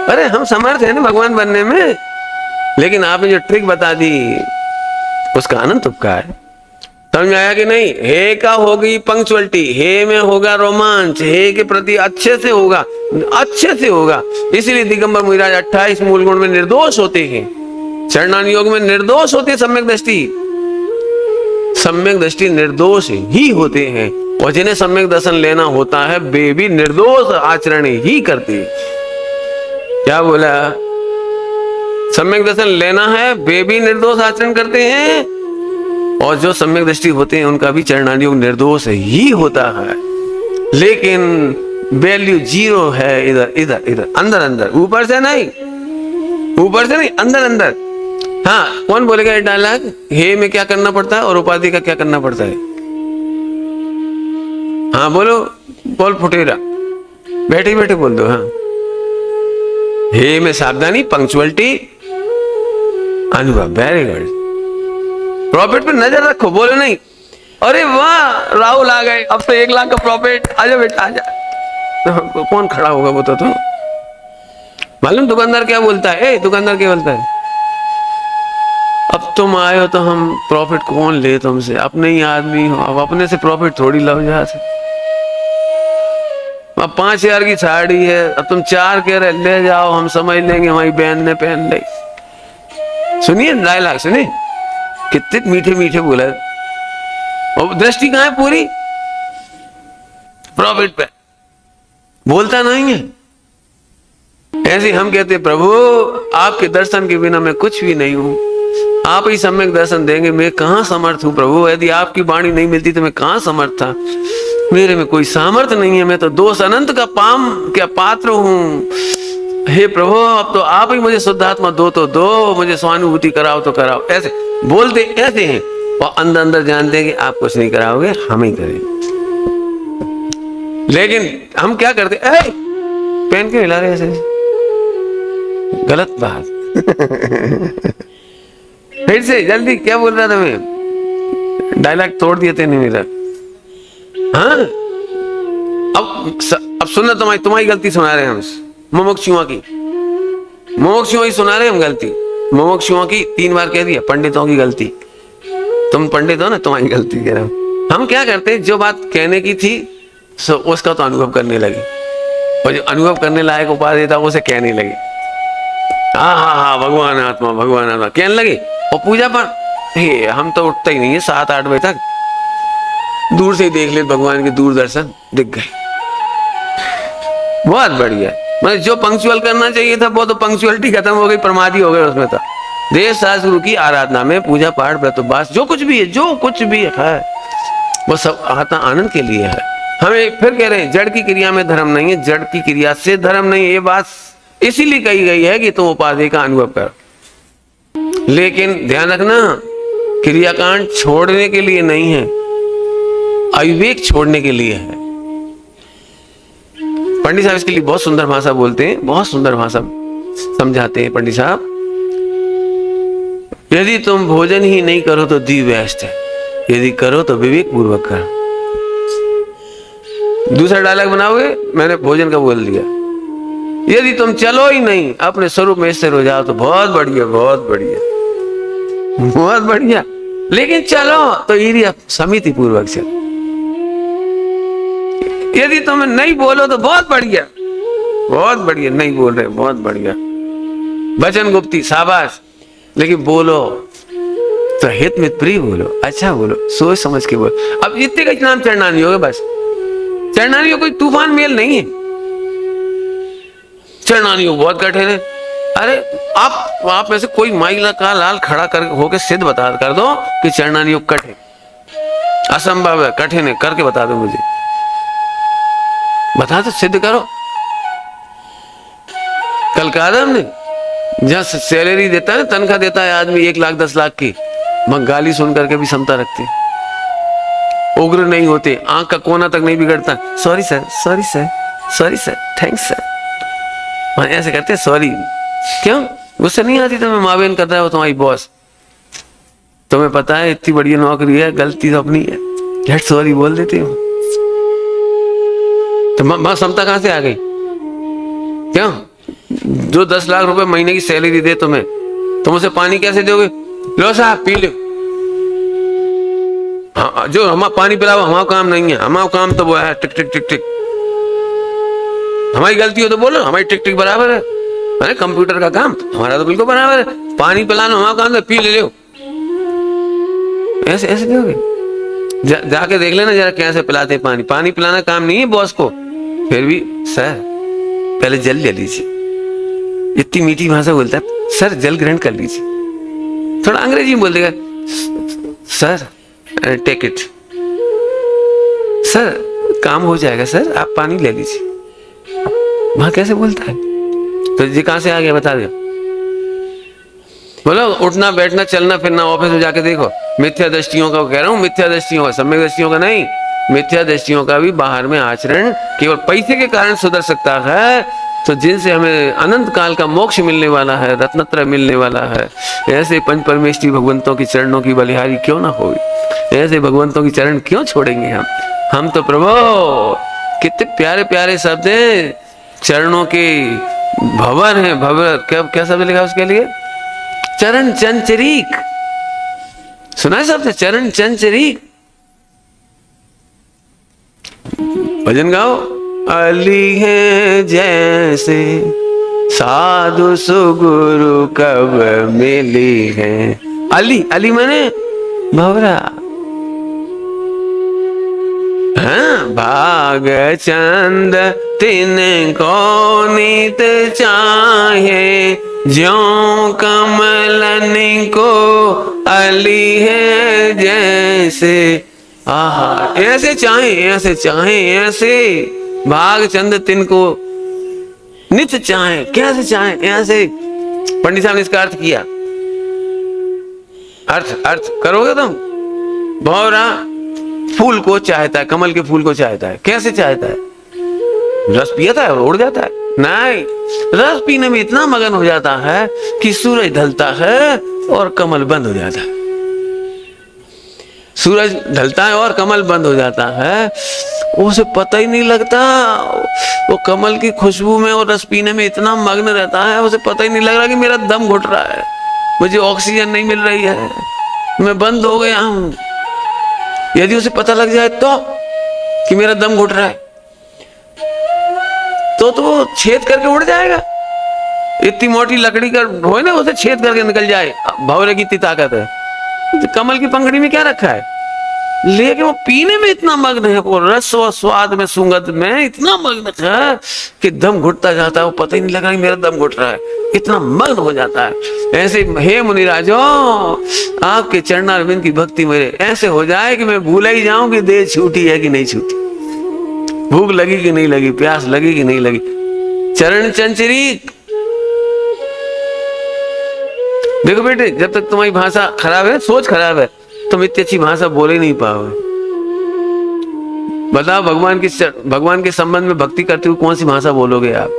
अरे हम समर्थ है ना भगवान बनने में, लेकिन आपने जो ट्रिक बता दी उसका आनंद तुपका है। समझ में आया कि नहीं? हे का होगी पंक्चुअलिटी, हे में होगा रोमांच, हे के प्रति अच्छे से होगा, इसीलिए दिगंबर मुनिराज 28 मूल गुण में निर्दोष होते हैं, चरणान योग में निर्दोष होते हैं। सम्यक दृष्टि निर्दोष ही होते हैं, और जिन्हें सम्यक दर्शन लेना होता है वे भी निर्दोष आचरण ही करते हैं। क्या बोला? सम्यक दर्शन लेना है, वे भी निर्दोष आचरण करते हैं, और जो सम्यक दृष्टि होते हैं उनका भी चरणान योग निर्दोष ही होता है। लेकिन वैल्यू जीरो है इधर इधर इधर, अंदर अंदर, ऊपर से नहीं, ऊपर से नहीं, अंदर अंदर। हाँ, कौन बोलेगा ये डायलॉग? हे में क्या करना पड़ता है और उपाधि का क्या करना पड़ता है? हाँ बोलो, बोल फुटेरा, बैठे बैठे बोल दो। हाँ, हे में सावधानी, पंक्चुअलिटी, अनुभव। Very good. प्रॉफिट पे नजर रखो, बोलो नहीं अरे वाह राहुल आ गए, अब तो 1 लाख का प्रॉफिट, आजा बेटा आजा। तो कौन खड़ा होगा वो तो मालूम? दुकानदार क्या बोलता है? दुकानदार क्या बोलता है? अब तुम आए हो तो हम प्रॉफिट कौन ले तुमसे, अपने ही आदमी हो, अब अपने से प्रॉफिट थोड़ी लो जहां से। अब 5,000 की साड़ी है, अब तुम 4 कह रहे ले जाओ, हम समझ लेंगे हमारी बहन ने पहन ली। सुनिए डायलॉग, सुनिए कितने मीठे मीठे बोला। और दृष्टि कहां है? पूरी प्रॉफिट पे, बोलता नहीं है। ऐसे हम कहते प्रभु आपके दर्शन के बिना मैं कुछ भी नहीं हूं, आप ही सम्यक दर्शन देंगे, मैं कहां समर्थ हूं प्रभु, यदि आपकी वाणी नहीं मिलती तो मैं कहां समर्थ था, मेरे में कोई सामर्थ्य नहीं है, मैं तो दोष अनंत का पाम क्या पात्र हूं। हे प्रभु अब तो आप ही मुझे शुद्धात्मा दो तो दो, मुझे स्वानुभूति कराओ तो कराओ। ऐसे बोलते ऐसे हैं, और अंदर अंदर जानते हैं कि आप कुछ नहीं कराओगे, हम ही करें। लेकिन हम क्या करते? पेन क्यों हिला रहे ऐसे? गलत बात। फिर से जल्दी, क्या बोल रहा था मैं? डायलॉग तोड़ दिए थे नहीं मेरा। हाँ अब सुनना, तुम्हारी गलती सुना रहे हैं हम, मुमुक्षुओं की, मुमुक्षुओं ही सुना रहे हैं हम गलती। मुमुक्षुओं की 3 बार कह दिया, पंडितों की गलती। तुम पंडित हो ना, तुम्हारी गलती कह रहा हूं। हम क्या करते, जो बात कहने की थी उसका तो अनुभव करने लगे, और जो अनुभव करने लायक उपाधि था उसे कहने लगे। हाँ हाँ हाँ भगवान आत्मा, भगवान आत्मा कहने लगे। और पूजा पर हम तो उठते ही नहीं है 7-8 बजे तक, दूर से ही देख ले भगवान के दूरदर्शन दिख गए। बहुत बढ़िया। मतलब जो पंक्चुअल करना चाहिए था वो तो पंक्चुअलिटी खत्म हो गई, प्रमादी हो गए उसमें। तो देश शास्त्र की आराधना में पूजा पाठ व्रत उपवास जो कुछ भी है, जो कुछ भी है वो सब आत्मा आनंद के लिए है। हमें फिर कह रहे हैं जड़ की क्रिया में धर्म नहीं है, जड़ की क्रिया से धर्म नहीं है। ये बात इसीलिए कही गई है कि तुम उपाधि का अनुभव करो। लेकिन ध्यान रखना, क्रियाकांड छोड़ने के लिए नहीं है, अविवेक छोड़ने के लिए है। पंडित साहब इसके लिए बहुत सुंदर भाषा बोलते हैं, बहुत सुंदर भाषा समझाते हैं पंडित साहब। यदि तुम भोजन ही नहीं करो तो दी बेस्ट है, यदि करो तो विवेक पूर्वक करो। दूसरा डायलॉग बनाओगे, मैंने भोजन का बोल दिया। यदि तुम चलो ही नहीं, अपने स्वरूप में स्थिर हो जाओ तो बहुत बढ़िया, बहुत बढ़िया, बहुत बढ़िया। लेकिन चलो तो ईर्ष्या समिति पूर्वक चलो। यदि तुम नहीं बोलो तो बहुत बढ़िया, बहुत बढ़िया, नहीं बोल रहे बहुत बढ़िया, वचन गुप्ती शाबाश। लेकिन बोलो तो हित मित प्रिय बोलो, अच्छा बोलो, सोच समझ के बोलो। अब इतने का नाम चरणानी होगा बस। चरणानी कोई तूफान मेल नहीं है, चरणानी बहुत कठिन है। अरे आप में से कोई माई का लाल खड़ा कर होके सिद्ध बता कर दो कि चरणानी योग कठिन, असंभव है, कठिन है, करके बता दो मुझे, बता दो, सिद्ध करो। कल कहा था हमने, जहां सैलरी देता है, तनख्वाह देता है आदमी 1 लाख 10 लाख की, मगर गाली सुन करके भी समता रखते, उग्र नहीं होते, आंख का कोना तक नहीं बिगड़ता। Sorry sir, sorry sir, sorry sir, thanks sir, ऐसे करते। सॉरी क्यों? गुस्सा नहीं आती तुम्हें? माँ बहन कर रहा हो तुम्हारी बॉस, तुम्हें पता है इतनी बढ़िया नौकरी है, गलती तो अपनी है, झट सॉरी बोल देती हो। तो मां समता कहां से आ गई? क्यों? जो 10 लाख रुपए महीने की सैलरी दे तुम्हें, तुम उसे पानी कैसे दोगे? लो साहब पी लो। हाँ, जो हमारा पानी पिलाओ हमारा काम नहीं है, हमारा काम तो वो है टिक टिक टिक टिक। हमारी गलती हो तो बोलो, हमारी टिक टिक बराबर है। अरे कंप्यूटर का काम हमारा तो बिल्कुल बराबर है, पानी पिलाना हमारा काम तो पी ले लो। ऐसे ऐसे दोगे? जाके देख लेना जरा कैसे पिलाते पानी। पानी पिलाना काम नहीं है बॉस को। फिर भी सर पहले जल ले लीजिए, इतनी मीठी भाषा बोलता है, सर जल ग्रहण कर लीजिए। थोड़ा अंग्रेजी में बोल देगा, सर टेक इट, सर काम हो जाएगा, सर आप पानी ले लीजिए। वहां कैसे बोलता है? तो ये कहां से आ गया बता दो। बोलो उठना बैठना चलना फिरना, ऑफिस में जाके देखो, मिथ्या दृष्टियों का कह रहा हूं, मिथ्या दृष्टियों का, सम्यक दृष्टियों का नहीं, मिथ्या दृष्टियों का भी बाहर में आचरण केवल पैसे के कारण सुधर सकता है। तो जिनसे हमें अनंत काल का मोक्ष मिलने वाला है, रत्नत्रय मिलने वाला है, ऐसे पंच परमेष्ठी भगवंतों की चरणों की बलिहारी क्यों ना हो, ऐसे भगवंतों की चरण क्यों छोड़ेंगे हम तो प्रभु कितने प्यारे प्यारे शब्द हैं, चरणों के भवन है, भवन क्या शब्द लिखा उसके लिए, चरण चंचरीक, सुना है शब्द चरण चंचरीक। भजन गाओ, अली है जैसे साधु सुगुरु कब मिली है। अली, अली माने भवरा, हाँ, भाग चंद तिन को नित चाहे, ज्यों कमलन को अली है जैसे। आहा, ऐसे चाहे, ऐसे चाहे, ऐसे भाग चंद तिन को नित चाहे, कैसे चाहे, ऐसे। पंडित साहब ने इसका अर्थ किया, अर्थ करोगे तुम। भौरा फूल को चाहता है, कमल के फूल को चाहता है, कैसे चाहता है? रस पियाता है, उड़ जाता है? नहीं, रस पीने में इतना मगन हो जाता है कि सूरज ढलता है और कमल बंद हो जाता है। सूरज ढलता है और कमल बंद हो जाता है, उसे पता ही नहीं लगता। वो कमल की खुशबू में और रस पीने में इतना मग्न रहता है, उसे पता ही नहीं लग रहा कि मेरा दम घुट रहा है, मुझे ऑक्सीजन नहीं मिल रही है, मैं बंद हो गया हूं। यदि उसे पता लग जाए तो कि मेरा दम घुट रहा है, तो वो छेद करके उड़ जाएगा। इतनी मोटी लकड़ी का हो ना, उसे छेद करके निकल जाए, भंवरे की इतनी ताकत है। तो कमल की पंखड़ी में क्या रखा है? लेकिन वो पीने में इतना मग्न है, वो रस और स्वाद में, सुगंध में इतना मग्न है कि दम घुटता जाता है, वो पता ही नहीं लगा कि मेरा दम घुट रहा है, इतना मग्न हो जाता है। ऐसे हे मुनिराजो, आपके चरणारविंद की भक्ति मेरे ऐसे हो जाए कि मैं भूल ही जाऊं कि देह छूटी है कि नहीं छूटी, भूख लगी कि नहीं लगी, प्यास लगी कि नहीं लगी। चरण चंचरीक। देखो बेटे, जब तक तुम्हारी भाषा खराब है, सोच खराब है, तुम इतनी अच्छी भाषा बोल ही नहीं पाओगे। बताओ, भगवान के संबंध में भक्ति करते हुए कौन सी भाषा बोलोगे आप?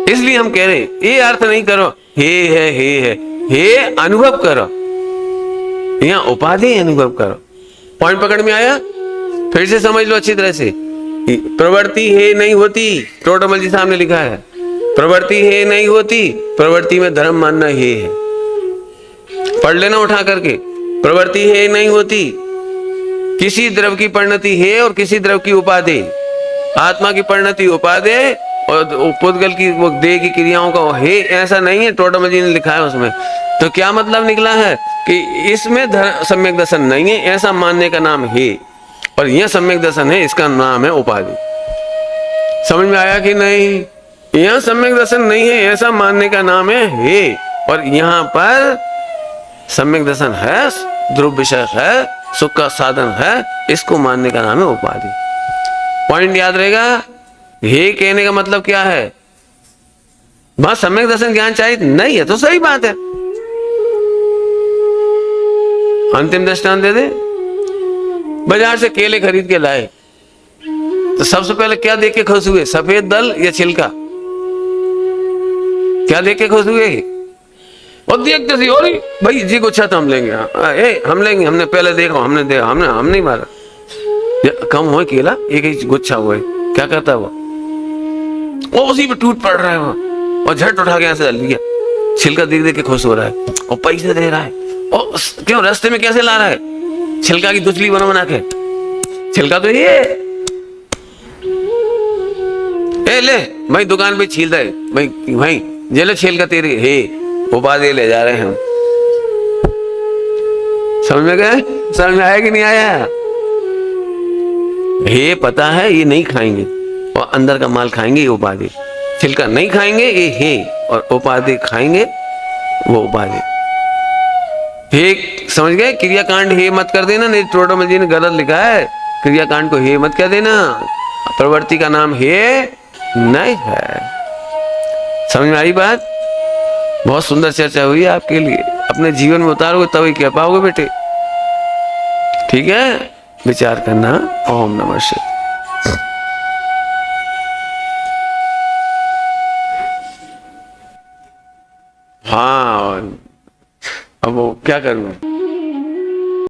इसलिए हम कह रहे हैं, ये अर्थ नहीं करो हे है, हे अनुभव करो, यहाँ उपाधि अनुभव करो। पॉइंट पकड़ में आया? फिर से समझ लो अच्छी तरह से। प्रवृत्ति है नहीं होती, टोटमल जी सामने लिखा है, प्रवृत्ति है नहीं होती, प्रवृत्ति में धर्म मानना है। पढ़ लेना उठा करके, प्रवृत्ति है नहीं होती, किसी द्रव की परिणति है और किसी द्रव की उपादेय। आत्मा की परिणति उपादेय और पुद्गल की वो देह की क्रियाओं का है, ऐसा नहीं है। टोटमल जी ने लिखा है उसमें। तो क्या मतलब निकला है कि इसमें सम्यक दर्शन नहीं है, ऐसा मानने का नाम है, और यह सम्यक दर्शन है, इसका नाम है उपाधि। समझ में आया कि नहीं? यह सम्यक दर्शन नहीं है, ऐसा मानने का नाम है, और यहाँ पर सम्यक दर्शन है, ध्रुव विषय है, सुख का साधन है, इसको मानने का नाम है उपाधि। पॉइंट याद रहेगा? हे कहने का मतलब क्या है? बस सम्यक दर्शन ज्ञान चाहिए नहीं है तो सही बात है। अंतिम दृष्टांत दे दे। बाजार से केले खरीद के लाए तो सबसे पहले क्या देख के खुश हुए? सफेद दल या छिलका? क्या देख के खुश हुए? और देखते थे, और भाई जी गुच्छा तो हम लेंगे, हम लेंगे, हमने पहले देखा, हमने देखा, हम नहीं मारा। कम हो केला, एक ही गुच्छा हुआ, क्या करता है वो उसी पे टूट पड़ रहा है वो, और झट उठा के यहाँ से डाल दिया। छिलका देख देख के खुश हो रहा है और पैसे दे रहा है। और क्यों? रास्ते में कैसे ला रहा है? छिलका की दुचली बना के। छिलका तो ये ले भाई, दुकान पे छील रहे भाई जेल छिलका तेरे हे उपाधि ले जा रहे हैं हम। समझ में गए? समझ में आया कि नहीं आया? हे पता है ये नहीं खाएंगे और अंदर का माल खाएंगे, ये उपाधि। छिलका नहीं खाएंगे ये हे, और उपाधि खाएंगे वो उपाधि। हे समझ गए, क्रियाकांड हे मत कर देना, नहीं टोटोमल जी ने गलत लिखा है, क्रियाकांड को हे मत कर देना, प्रवृत्ति का नाम हे नहीं है। समझ में आई बात? बहुत सुंदर चर्चा हुई है आपके लिए, अपने जीवन में उतारोगे तभी कह पाओगे बेटे। ठीक है, विचार करना। ओम नमः शिवाय। हाँ, अब वो क्या करूं?